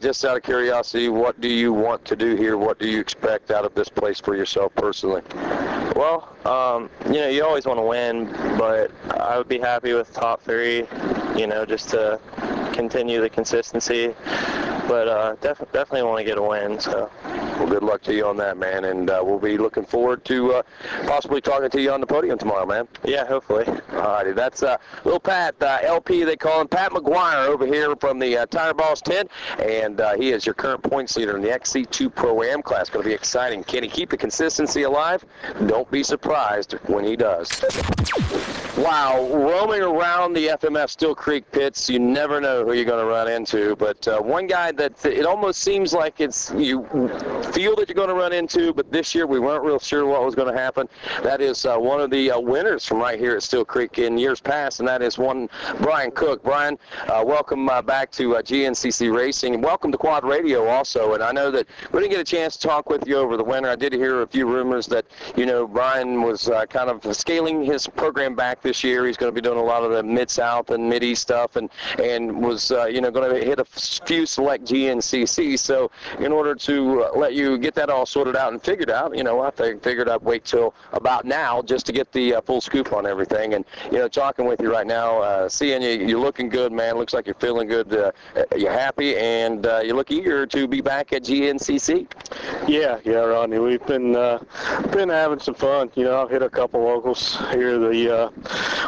Speaker 3: just out of curiosity, what do you want to do here? What do you expect out of this place for yourself personally?
Speaker 5: Well, you always want to win, but I would be happy with top 3, just to continue the consistency. But definitely want to get a win. So.
Speaker 3: Well, good luck to you on that, man, and we'll be looking forward to possibly talking to you on the podium tomorrow, man.
Speaker 5: Yeah, hopefully.
Speaker 3: All righty, that's little Pat, LP, they call him, Pat Maguire over here from the Tire Boss tent, and he is your current points leader in the XC2 Pro-Am class. Going to be exciting. Can he keep the consistency alive? Don't be surprised when he does. Wow, roaming around the FMF Steele Creek pits, you never know who you're going to run into, but one guy that it almost seems like you feel that you're going to run into, but this year we weren't real sure what was going to happen. That is one of the winners from right here at Steele Creek in years past, and that is one Brian Cook. Brian, welcome back to GNCC Racing, and welcome to Quad Radio also. And I know that we didn't get a chance to talk with you over the winter. I did hear a few rumors that, Brian was kind of scaling his program back this year. He's going to be doing a lot of the Mid-South and Mid-East stuff, and was, going to hit a few select GNCC. So in order to let you get that all sorted out and figured out, I figured I'd wait till about now just to get the full scoop on everything. And, talking with you right now, seeing you're looking good, man. Looks like you're feeling good. You're happy, and you look eager to be back at GNCC.
Speaker 7: Yeah, Ronnie. We've been having some fun. I've hit a couple locals here.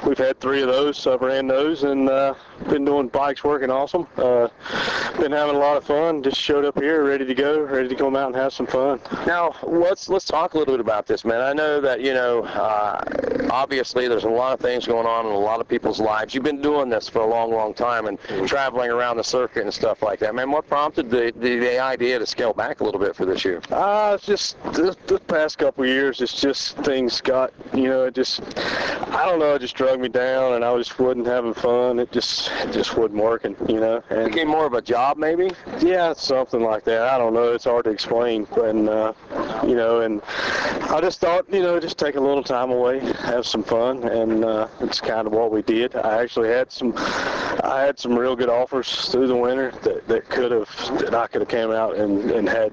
Speaker 7: we've had 3 of those. I've ran those and been doing bikes working awesome. Been having a lot of fun. Just showed up here ready to come out and have some fun.
Speaker 3: Now, let's talk a little bit about this, man. I know that, obviously there's a lot of things going on in a lot of people's lives. You've been doing this for a long, long time and traveling around the circuit and stuff like that. Man, what prompted the idea to scale back a little bit for this year?
Speaker 7: It's just the past couple of years, it's just things got, it just drug me down, and I just wasn't having fun. It just wasn't working, And
Speaker 3: it became more of a job, maybe?
Speaker 7: Yeah, something like that. I don't know. It's hard to explain, but and I just thought, just take a little time away, have some fun, and it's kind of what we did. I actually had some real good offers through the winter that I could have came out and had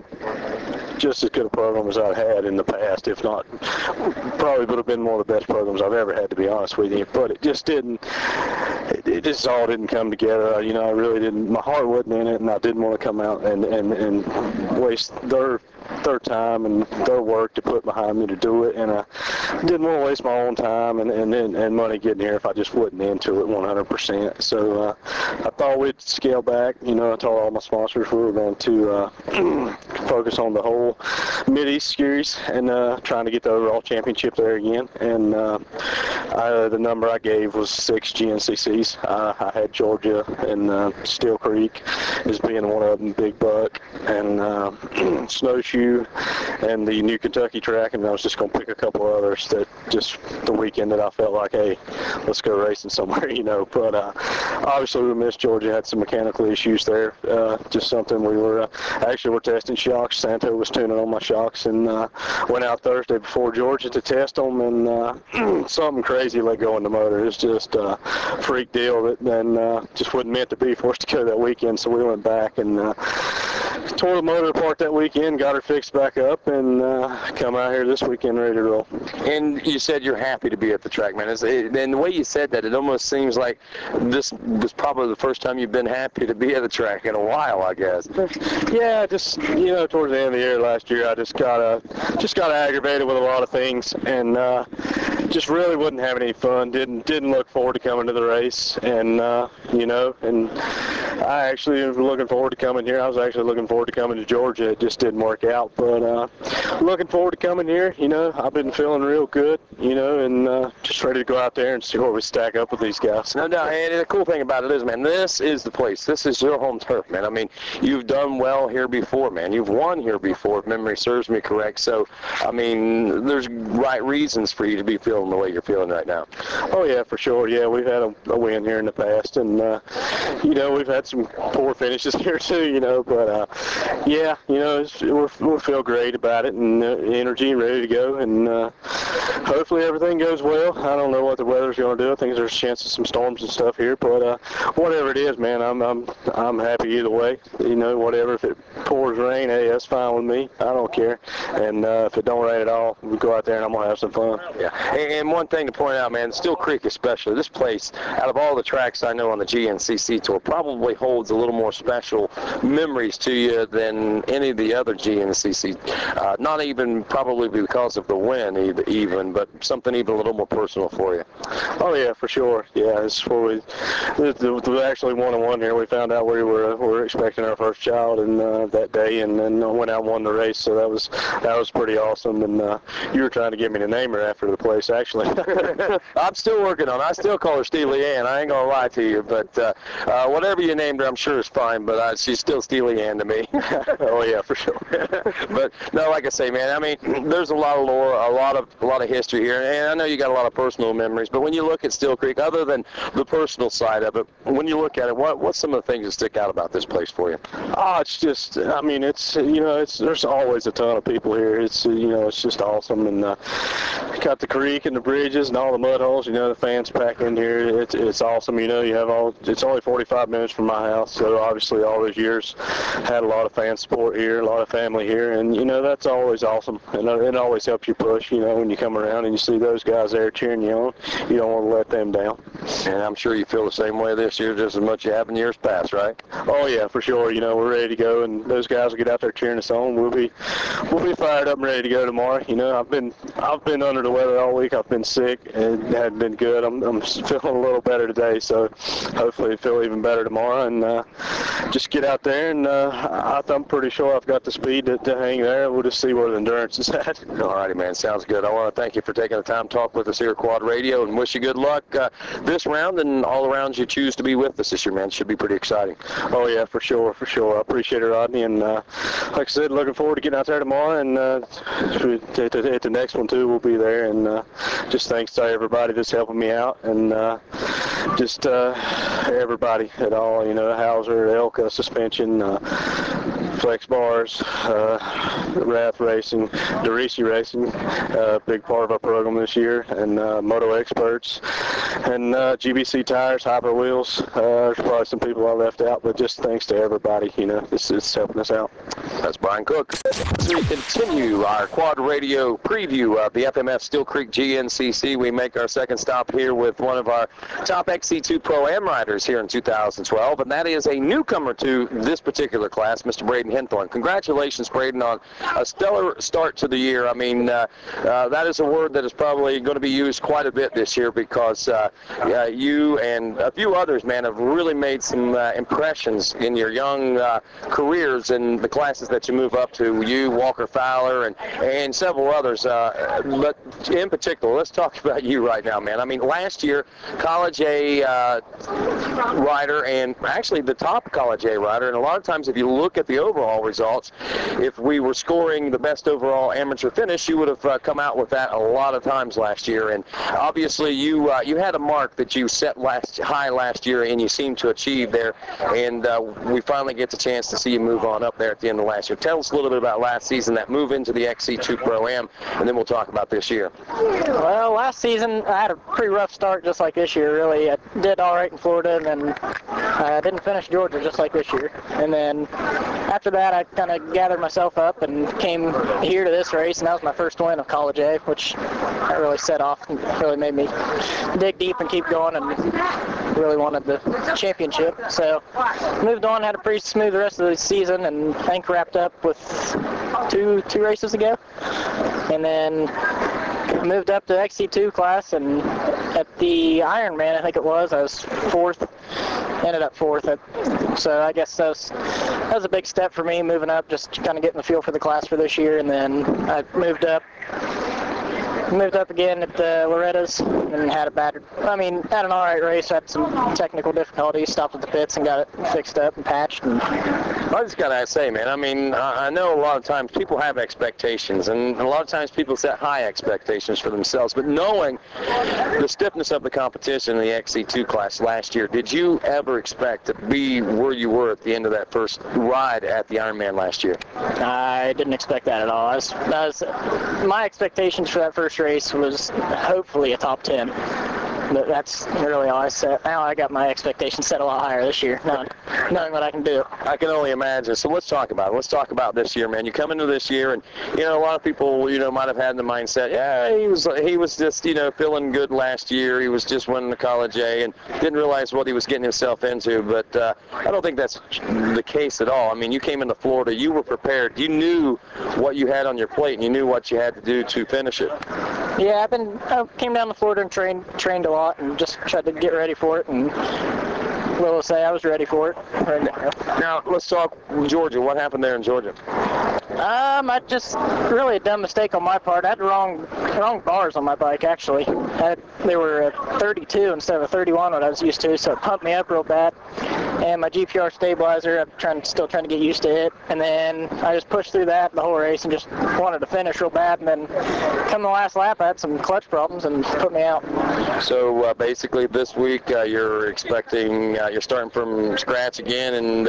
Speaker 7: just as good a program as I've had in the past, if not, probably would have been one of the best programs I've ever had, to be honest with you. But it just didn't. It just all didn't come together. I really didn't. My heart wasn't in it, and I didn't want to come out and waste their time and their work to put behind me to do it, and I didn't want to waste my own time and money getting here if I just wasn't into it 100%. So I thought we'd scale back. I told all my sponsors we were going to focus on the whole Mid-East Series and trying to get the overall championship there again. And the number I gave was 6 GNCCs. I had Georgia and Steele Creek as being one of them, Big Buck, and Snowshoe, and the New Kentucky track, and I was just going to pick a couple others that just the weekend that I felt like, hey, let's go racing somewhere, But obviously we missed Georgia, had some mechanical issues there. Just something we were actually we're testing shocks. Santo was tuning on my shocks and went out Thursday before Georgia to test them, and something crazy let go in the motor. It's just a freak deal that then just wasn't meant to be for us to go that weekend, so we went back and tore the motor apart that weekend, got her fixed back up, and come out here this weekend ready to roll.
Speaker 3: And you said you're happy to be at the track, man. And the way you said that, it almost seems like this was probably the first time you've been happy to be at the track in a while, I guess.
Speaker 7: Yeah, just towards the end of the year last year, I just got aggravated with a lot of things, and just really wasn't having any fun. Didn't look forward to coming to the race, and and I actually was looking forward to coming here. I was actually looking forward to coming to Georgia. It just didn't work out, but looking forward to coming here. I've been feeling real good, and just ready to go out there and see where we stack up with these guys.
Speaker 3: No doubt, and the cool thing about it is, man, this is the place. This is your home turf, man. I mean, you've done well here before, man. You've won here before, if memory serves me correct. So, I mean, there's right reasons for you to be feeling the way you're feeling right now.
Speaker 7: Oh, yeah, for sure. Yeah, we've had a win here in the past, and, we've had some poor finishes here too, but, yeah, we'll feel great about it and energy, ready to go, and hopefully everything goes well. I don't know what the weather's going to do. I think there's a chance of some storms and stuff here, but whatever it is, man, I'm happy either way. Whatever. If it pours rain, hey, that's fine with me. I don't care. And if it don't rain at all, we go out there and I'm gonna have some fun.
Speaker 3: Yeah. And one thing to point out, man, Steele Creek especially, this place, out of all the tracks I know on the GNCC tour, probably holds a little more special memories to you than any of the other GNCC. Not even probably because of the win even, but something even a little more personal for you.
Speaker 7: Oh yeah, for sure. Yeah, it's where we actually 1-1 here. We found out we were expecting our first child, and that day, and then went out and won the race. So that was pretty awesome. And you were trying to get me to name her after the place, actually.
Speaker 3: I'm still working on it. I still call her Steely Ann. I ain't gonna lie to you, but whatever you named her, I'm sure is fine. But she's still Steely Ann to me.
Speaker 7: Oh yeah, for sure.
Speaker 3: But no, like I say, man, I mean, there's a lot of lore, a lot of history here, and I know you got a lot of personal memories. But when you look at Steele Creek, other than the personal side of it, when you look at it, what's some of the things that stick out about this place for you?
Speaker 7: Oh, it's just, I mean, there's always a ton of people here. It's just awesome, and got the creek and the bridges and all the mud holes. The fans pack in here. It's awesome. You have it's only 45 minutes from my my house. So obviously all those years had a lot of fan support here, a lot of family here, and that's always awesome. And it always helps you push. When you come around and you see those guys there cheering you on, you don't want to let them down.
Speaker 3: And I'm sure you feel the same way this year, just as much as you have in years past, right?
Speaker 7: Oh yeah, for sure. We're ready to go, and those guys will get out there cheering us on. We'll be fired up and ready to go tomorrow. I've been under the weather all week. I've been sick and it hadn't been good. I'm feeling a little better today, so hopefully feel even better tomorrow, and just get out there, and I'm pretty sure I've got the speed to hang there. We'll just see where the endurance is at.
Speaker 3: All righty, man. Sounds good. I want to thank you for taking the time to talk with us here at Quad Radio, and wish you good luck this round and all the rounds you choose to be with us this year, man. It should be pretty exciting.
Speaker 7: Oh yeah, for sure. I appreciate it, Rodney, and like I said, looking forward to getting out there tomorrow, and at the next one too, we'll be there, and just thanks to everybody that's helping me out, and just everybody at all, Hauser, Elka, Suspension, Flex Bars, Rath Racing, DeRisi Racing, big part of our program this year, and Moto Experts, and GBC Tires, Hyper Wheels. There's probably some people I left out, but just thanks to everybody, it's helping us out.
Speaker 3: That's Brian Cook. As we continue our Quad Radio preview of the FMF Steele Creek GNCC, we make our second stop here with one of our top XC2 Pro-Am riders here in 2012, and that is a newcomer to this particular class, Mr. Braden Henthorn. Congratulations, Braden, on a stellar start to the year. I mean, that is a word that is probably going to be used quite a bit this year, because you and a few others, man, have really made some impressions in your young careers in the classes that you move up to. You, Walker Fowler, and several others. But in particular, let's talk about you right now, man. I mean, last year, College A rider, and actually the top College A rider, and a lot of times if you look at the overall results, if we were scoring the best overall amateur finish, you would have come out with that a lot of times last year. And obviously you had a mark that you set high last year, and you seem to achieve there, and we finally get the chance to see you move on up there at the end of last year. Tell us a little bit about last season, that move into the XC2 Pro-Am, and then we'll talk about this year.
Speaker 4: Well, last season I had a pretty rough start, just like this year, really. I did all right in Florida, and then I didn't finish Georgia, just like this year. And then after that, I kind of gathered myself up and came here to this race, and that was my first win of College A, which that really set off and really made me dig deep and keep going, and really wanted the championship. So moved on, had a pretty smooth rest of the season, and I think wrapped up with two races ago. And then I moved up to XC2 class, and at the Ironman, I think it was, I was fourth, ended up fourth. So I guess that was a big step for me, moving up, just kind of getting the feel for the class for this year. And then I moved up again at Loretta's, and had an all right race. Had some technical difficulties, stopped at the pits and got it fixed up and patched. And
Speaker 3: I just got to say, man, I mean, I know a lot of times people have expectations, and a lot of times people set high expectations for themselves, but knowing the stiffness of the competition in the XC2 class last year, did you ever expect to be where you were at the end of that first ride at the Ironman last year?
Speaker 4: I didn't expect that at all. My expectations for that first race was hopefully a top 10. But that's really all I set. Now I got my expectations set a lot higher this year, knowing what I can do.
Speaker 3: I can only imagine. So let's talk about it. Let's talk about this year, man. You come into this year, and a lot of people, might have had the mindset, yeah, he was just, feeling good last year. He was just winning the College A and didn't realize what he was getting himself into. But I don't think that's the case at all. I mean, you came into Florida, you were prepared, you knew what you had on your plate, and you knew what you had to do to finish it.
Speaker 4: Yeah, I came down to Florida and trained a lot, and just tried to get ready for it, and little to say, I was ready for it.
Speaker 3: Now, let's talk Georgia. What happened there in Georgia?
Speaker 4: I just really a dumb mistake on my part. I had the wrong bars on my bike, actually. They were 32 instead of a 31, what I was used to, so it pumped me up real bad. And my GPR stabilizer, I'm still trying to get used to it. And then I just pushed through that the whole race and just wanted to finish real bad. And then come the last lap, I had some clutch problems and put me out.
Speaker 3: So basically this week you're expecting, you're starting from scratch again, and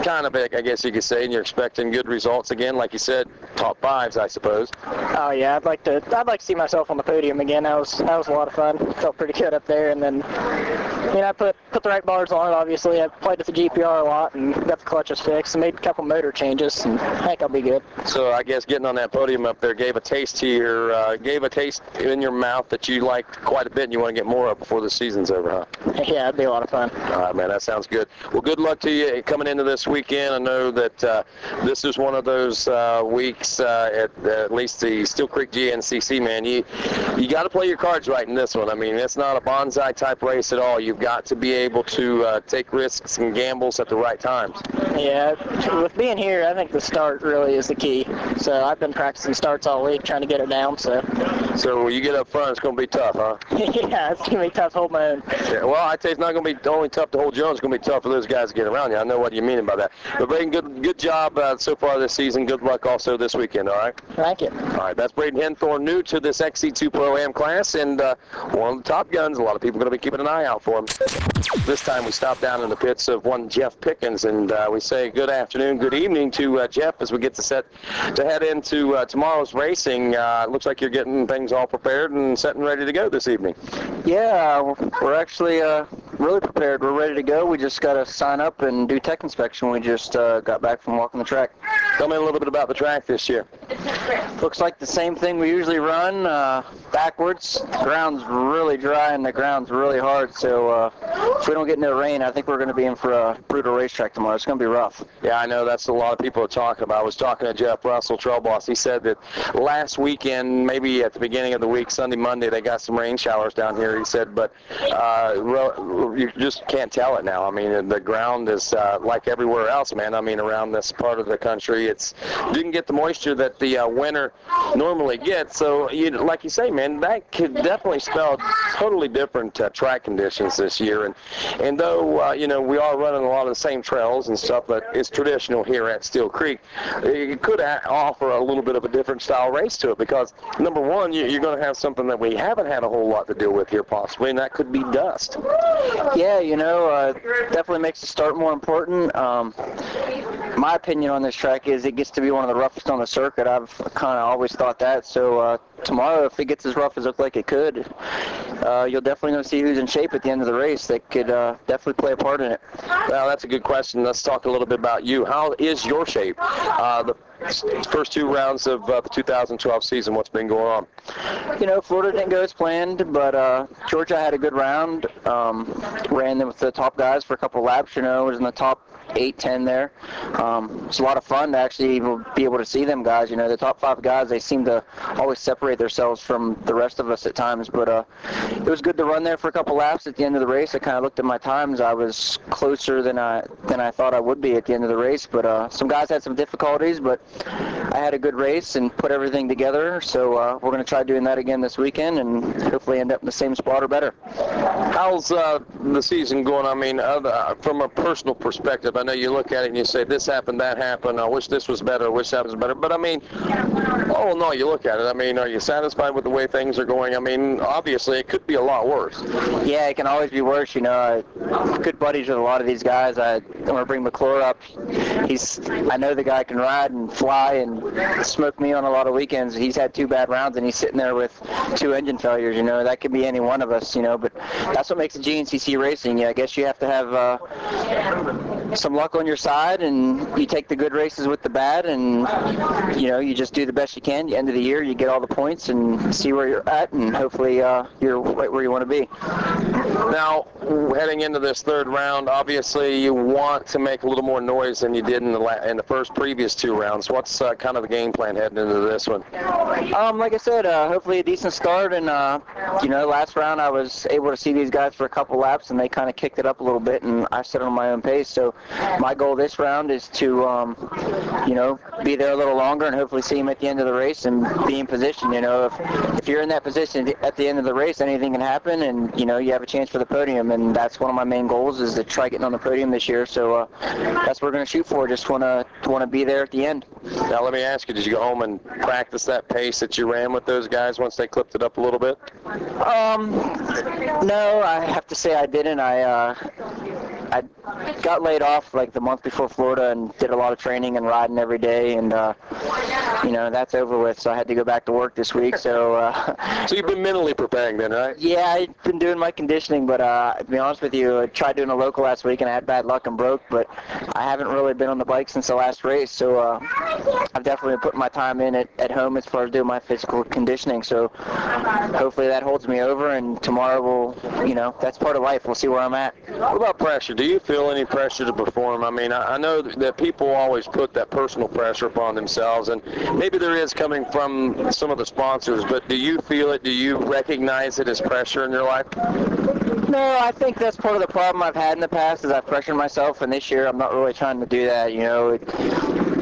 Speaker 3: kind of, I guess you could say, and you're expecting good results again, like you said, top fives, I suppose.
Speaker 5: Oh yeah, I'd like to see myself on the podium again. That was a lot of fun. Felt pretty good up there, and then I put the right bars on it. Obviously, I played with the GPR a lot and got the clutches fixed and made a couple motor changes, and I think I'll be good.
Speaker 3: So I guess getting on that podium up there gave a taste in your mouth that you liked quite a bit, and you want to get more of before the season's over, huh?
Speaker 5: Yeah, it'd be a lot of fun.
Speaker 3: All right, man, that sounds good. Well, good luck to you coming into this weekend. I know that this is one of those weeks, at least the Steele Creek GNCC, man. You got to play your cards right in this one. I mean, it's not a bonsai type race at all. You've got to be able to take risks and gambles at the right times.
Speaker 5: Yeah, with being here, I think the start really is the key. So I've been practicing starts all week, trying to get her down. So
Speaker 3: when you get up front, it's going to be tough, huh?
Speaker 5: Yeah, it's going to be tough to hold my own.
Speaker 3: Yeah, well, I tell you, it's not going to be only tough to hold Jones. It's going to be tough for those guys to get around you. I know what you mean by that. But Braden, good job so far this season. Good luck also this weekend, all right?
Speaker 5: Thank you.
Speaker 3: All right, that's Braden Henthorn, new to this XC2 Pro-Am class, and one of the top guns. A lot of people are going to be keeping an eye out for him. This time we stopped down in the pits of one Jeff Pickens, and we say good afternoon, good evening to Jeff as we get to head into tomorrow's racing. It looks like you're getting things all prepared and set and ready to go this evening.
Speaker 8: Yeah, we're actually really prepared. We're ready to go. We just got to sign up and do tech inspection. We just got back from walking the track.
Speaker 3: Tell me a little bit about the track this year.
Speaker 8: Looks like the same thing we usually run, backwards. The ground's really dry and the ground's really hard, so if we don't get no rain, I think we're going to be in for a brutal racetrack tomorrow. It's going to be rough.
Speaker 3: Yeah, I know that's a lot of people are talking about. I was talking to Jeff Russell, trail boss. He said that last weekend, maybe at the beginning of the week, Sunday, Monday, they got some rain showers down here, he said, but you just can't tell it now. I mean, the ground is like everywhere else, man. I mean, around this part of the country, didn't get the moisture that the winter normally gets. So, like you say, man, that could definitely spell totally different track conditions this year. And though, we are running a lot of the same trails and stuff that is traditional here at Steele Creek, it could offer a little bit of a different style race to it because, number one, you're going to have something that we haven't had a whole lot to deal with here possibly, and that could be dust.
Speaker 8: Yeah, definitely makes the start more important. My opinion on this track is it gets to be one of the roughest on the circuit. I've kind of always thought that. So tomorrow, if it gets as rough as it looks like it could, you'll definitely going to see who's in shape at the end of the race that could definitely play a part in it.
Speaker 3: Well, that's a good question. Let's talk a little bit about you. How is your shape? The first two rounds of the 2012 season, what's been going on?
Speaker 8: Florida didn't go as planned, but Georgia had a good round. Ran them with the top guys for a couple of laps, was in the top 8-10 there. It's a lot of fun to actually be able to see them guys. The top 5 guys, they seem to always separate themselves from the rest of us at times, but it was good to run there for a couple laps at the end of the race. I kind of looked at my times. I was closer than I thought I would be at the end of the race, but some guys had some difficulties, but I had a good race and put everything together, so we're going to try doing that again this weekend and hopefully end up in the same spot or better.
Speaker 3: How's the season going? I mean, from a personal perspective, I know you look at it and you say, this happened, that happened, I wish this was better, I wish that was better, but I mean, oh no, you look at it, I mean, are you satisfied with the way things are going? I mean, obviously it could be a lot worse.
Speaker 8: Yeah, it can always be worse, good buddies with a lot of these guys. I want to bring McGuire up. I know the guy can ride and fly and smoke me on a lot of weekends. He's had 2 bad rounds and he's sitting there with 2 engine failures, that could be any one of us, but that's what makes the GNCC racing. I guess you have to have some luck on your side, and you take the good races with the bad, and you just do the best you can. End of the year, you get all the points and see where you're at, and hopefully you're right where you want to be.
Speaker 3: Now, heading into this 3rd round, obviously you want to make a little more noise than you did in the previous 2 rounds. What's kind of the game plan heading into this one?
Speaker 8: Like I said, hopefully a decent start, and last round I was able to see these guys for a couple laps, and they kind of kicked it up a little bit, and I set on my own pace. So my goal this round is to, be there a little longer and hopefully see him at the end of the race and be in position. If you're in that position at the end of the race, anything can happen, and, you have a chance for the podium, and that's one of my main goals is to try getting on the podium this year. So that's what we're going to shoot for. Just want to be there at the end.
Speaker 3: Now, let me ask you, did you go home and practice that pace that you ran with those guys once they clipped it up a little bit?
Speaker 8: No, I have to say I didn't. I got laid off like the month before Florida and did a lot of training and riding every day, and that's over with. So I had to go back to work this week. So
Speaker 3: so you've been mentally preparing then, right?
Speaker 8: Yeah, I've been doing my conditioning, but to be honest with you, I tried doing a local last week and I had bad luck and broke. But I haven't really been on the bike since the last race, so I've definitely put my time in at home as far as doing my physical conditioning. So hopefully that holds me over, and tomorrow that's part of life. We'll see where I'm at.
Speaker 3: What about pressure? Do you feel any pressure to perform? I mean, I know that people always put that personal pressure upon themselves, and maybe there is coming from some of the sponsors, but do you feel it? Do you recognize it as pressure in your life?
Speaker 8: No, I think that's part of the problem I've had in the past is I've pressured myself, and this year I'm not really trying to do that.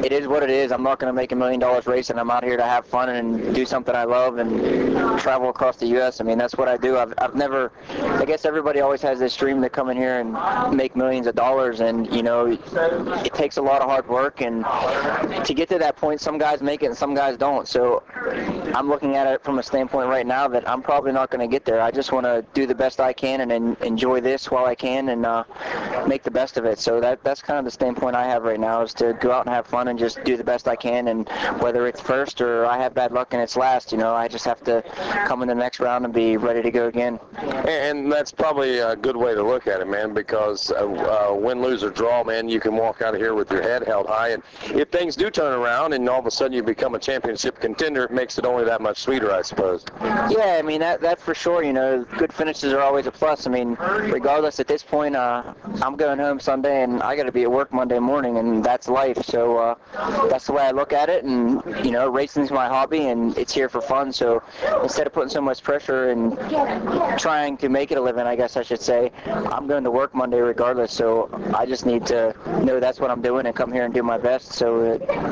Speaker 8: It is what it is. I'm not going to make $1 million racing. I'm out here to have fun and do something I love and travel across the U.S. I mean, that's what I do. I've never, I guess everybody always has this dream to come in here and make millions of dollars, and, it takes a lot of hard work, and to get to that point, some guys make it and some guys don't. So I'm looking at it from a standpoint right now that I'm probably not going to get there. I just want to do the best I can and enjoy this while I can and make the best of it. So that's kind of the standpoint I have right now, is to go out and have fun and just do the best I can, and whether it's first or I have bad luck and it's last, I just have to come in the next round and be ready to go again.
Speaker 3: And that's probably a good way to look at it, man, because win, lose, or draw, man, you can walk out of here with your head held high, and if things do turn around and all of a sudden you become a championship contender, it makes it only that much sweeter, I suppose.
Speaker 8: Yeah, I mean, that for sure, good finishes are always a plus. I mean, regardless, at this point, I'm going home Sunday and I got to be at work Monday morning, and that's life. So that's the way I look at it, and racing's my hobby and it's here for fun. So instead of putting so much pressure and trying to make it a living, I guess I should say, I'm going to work Monday regardless. So I just need to know that's what I'm doing and come here and do my best, so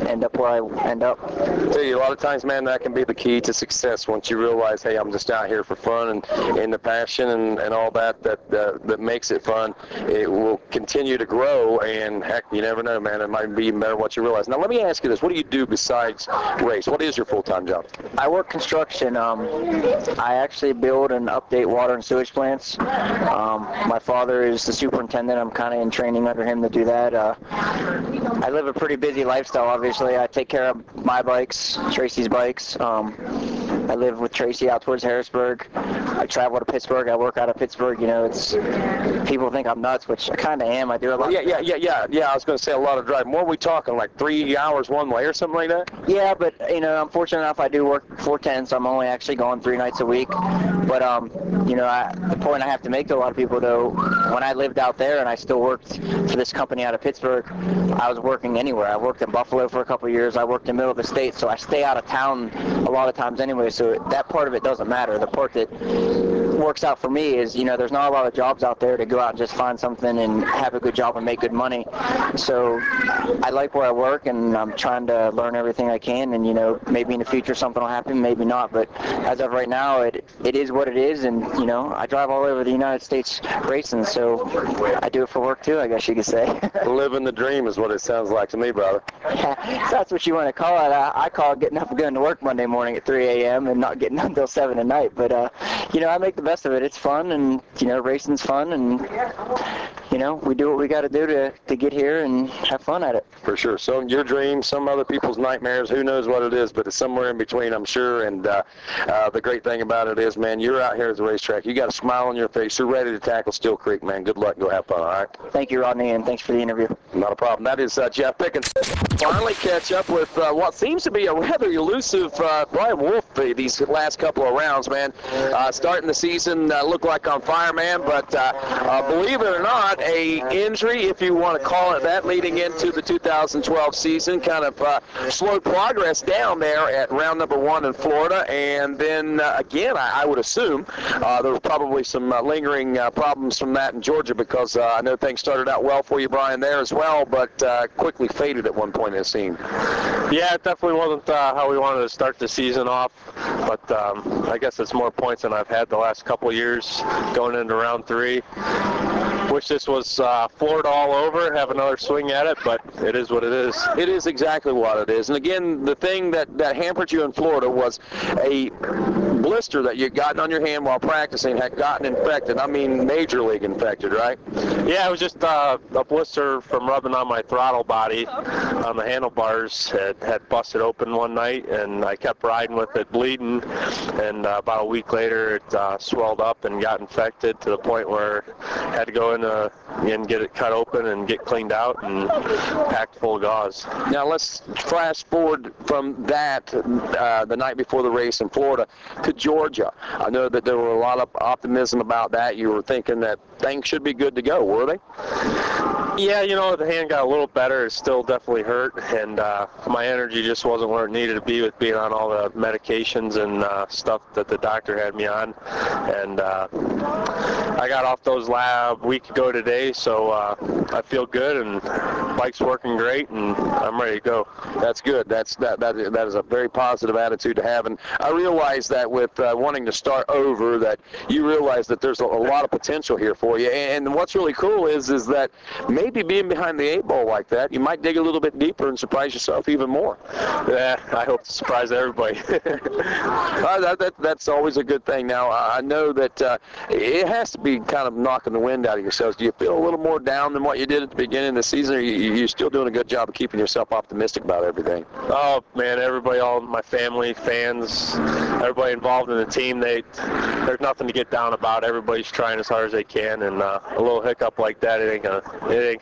Speaker 8: end up where I end up.
Speaker 3: I tell you, a lot of times, man, that can be the key to success. Once you realize, hey, I'm just out here for fun and the passion and all that makes it fun, it will continue to grow, and heck, you never know, man, it might be even better what you realize. Now, let me ask you this. What do you do besides race? What is your full-time job?
Speaker 8: I work construction. I actually build and update water and sewage plants. My father is the superintendent. I'm kind of in training under him to do that. I live a pretty busy lifestyle, obviously. I take care of my bikes, Tracy's bikes. I live with Tracy out towards Harrisburg. I travel to Pittsburgh. I work out of Pittsburgh. It's people think I'm nuts, which I kind of am. I do a lot.
Speaker 3: Yeah. I was going to say a lot of driving. What are we talking, like 3 hours one way or something like that?
Speaker 8: Yeah, but I'm fortunate enough. I do work 410, so I'm only actually going 3 nights a week. But the point I have to make to a lot of people, though, when I lived out there and I still worked for this company out of Pittsburgh, I was working anywhere. I worked in Buffalo for a couple of years. I worked in the middle of the state, so I stay out of town a lot of times anyway. So that part of it doesn't matter. The part that works out for me is, there's not a lot of jobs out there to go out and just find something and have a good job and make good money. So I like where I work, and I'm trying to learn everything I can, and maybe in the future something will happen, maybe not, but as of right now it is what it is, and I drive all over the United States racing, so I do it for work too, I guess you could say.
Speaker 3: Living the dream is what it sounds like to me, brother.
Speaker 8: Yeah, if that's what you want to call it. I call it getting up and going to work Monday morning at 3 a.m. and not getting up until 7 at night, but I make the best of it. It's fun, and racing's fun, and we do what we got to do to get here and have fun at it.
Speaker 3: For sure. So your dream, some other people's nightmares, who knows what it is, but it's somewhere in between, I'm sure. And the great thing about it is, man, you're out here at the racetrack. You got a smile on your face. You're ready to tackle Steele Creek, man. Good luck. Go have fun, all right?
Speaker 8: Thank you, Rodney, and thanks for the interview.
Speaker 3: Not a problem. That is Jeff Pickens. Finally catch up with what seems to be a rather elusive Brian Wolf these last couple of rounds, man. Starting the season looked like on fire, man, but believe it or not, a injury, if you want to call it that, leading into the 2012 season kind of slowed progress down there at round number 1 in Florida. And then, again, I would assume there was probably some lingering problems from that in Georgia, because I know things started out well for you, Brian, there as well, but quickly faded at one point, it seemed.
Speaker 7: Yeah, it definitely wasn't how we wanted to start the season off, but I guess it's more points than I've had the last couple of years going into round 3. Wish this was Florida all over, have another swing at it, but it is what it is.
Speaker 3: It is exactly what it is. And again, the thing that hampered you in Florida was a blister that you had gotten on your hand while practicing had gotten infected. I mean, major league infected, right?
Speaker 7: Yeah, it was just a blister from rubbing on my throttle body on the handlebars. Had busted open one night, and I kept riding with it bleeding, and about a week later it swelled up and got infected to the point where I had to go in and get it cut open and get cleaned out and packed full of gauze.
Speaker 3: Now let's flash forward from that the night before the race in Florida to Georgia. I know that there were a lot of optimism about that. You were thinking that things should be good to go, were they?
Speaker 7: Yeah, you know, the hand got a little better. It still definitely hurt, and my energy just wasn't where it needed to be with being on all the medications and stuff that the doctor had me on. And I got off those lab a week ago today, so I feel good, and bike's working great, and I'm ready to go.
Speaker 3: That's good. That is a very positive attitude to have, and I realize that with wanting to start over, that you realize that there's a lot of potential here for you. And what's really cool is that maybe being behind the 8 ball like that, you might dig a little bit deeper and surprise yourself even more.
Speaker 7: Yeah, I hope to surprise everybody.
Speaker 3: That's always a good thing. Now, I know that it has to be kind of knocking the wind out of yourselves. Do you feel a little more down than what you did at the beginning of the season, or you're still doing a good job of keeping yourself optimistic about everything?
Speaker 7: Oh, man, everybody, all my family, fans, everybody involved in the team, there's nothing to get down about. Everybody's trying as hard as they can, and a little hiccup like that, it ain't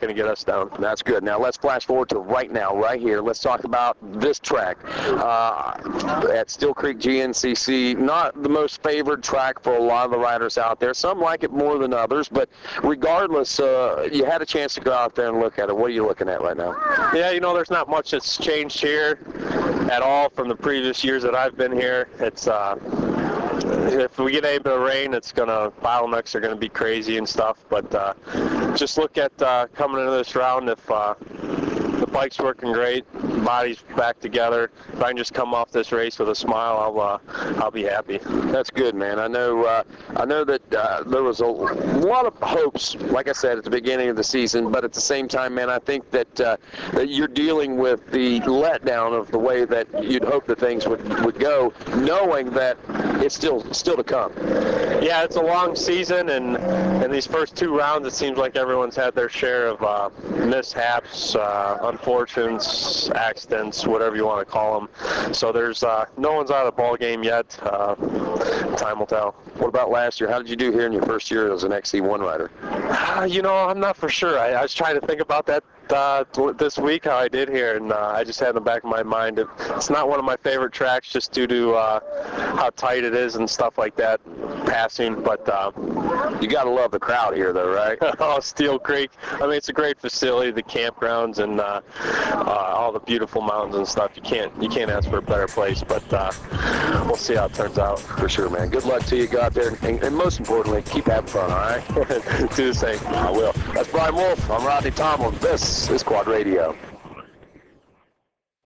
Speaker 7: gonna get us down.
Speaker 3: That's good. Now let's flash forward to right now, right here. Let's talk about this track at Steele Creek GNCC. Not the most favored track for a lot of the riders out there. Some like it more than others, but regardless, you had a chance to go out there and look at it. What are you looking at right now?
Speaker 7: Yeah, you know, there's not much that's changed here at all from the previous years that I've been here. It's if we get a bit of rain, bottlenecks are gonna be crazy and stuff. But just look at coming into this round. If the bike's working great, body's back together, if I can just come off this race with a smile, I'll be happy.
Speaker 3: That's good, man. I know that there was a lot of hopes, like I said, at the beginning of the season, but at the same time, man, I think that you're dealing with the letdown of the way that you'd hope that things would go, knowing that it's still to come.
Speaker 7: Yeah, it's a long season, and in these first 2 rounds, it seems like everyone's had their share of mishaps, unfortunates, accidents, whatever you want to call them. So there's no one's out of the ball game yet. Time will tell.
Speaker 3: What about last year? How did you do here in your first year as an XC1 rider?
Speaker 7: You know, I'm not for sure. I was trying to think about that this week, how I did here, and I just had in the back of my mind, it's not one of my favorite tracks just due to how tight it is and stuff like that, passing, but
Speaker 3: you got to love the crowd here, though, right?
Speaker 7: Oh, Steele Creek. I mean, it's a great facility, the campgrounds and all the beautiful mountains and stuff. You can't ask for a better place, but we'll see how it turns out.
Speaker 3: For sure, man. Good luck to you. Go out there, and most importantly, keep having fun, all right?
Speaker 7: Do the same.
Speaker 3: I will. That's Brian Wolf. I'm Rodney Tomlin. This is Quad Radio.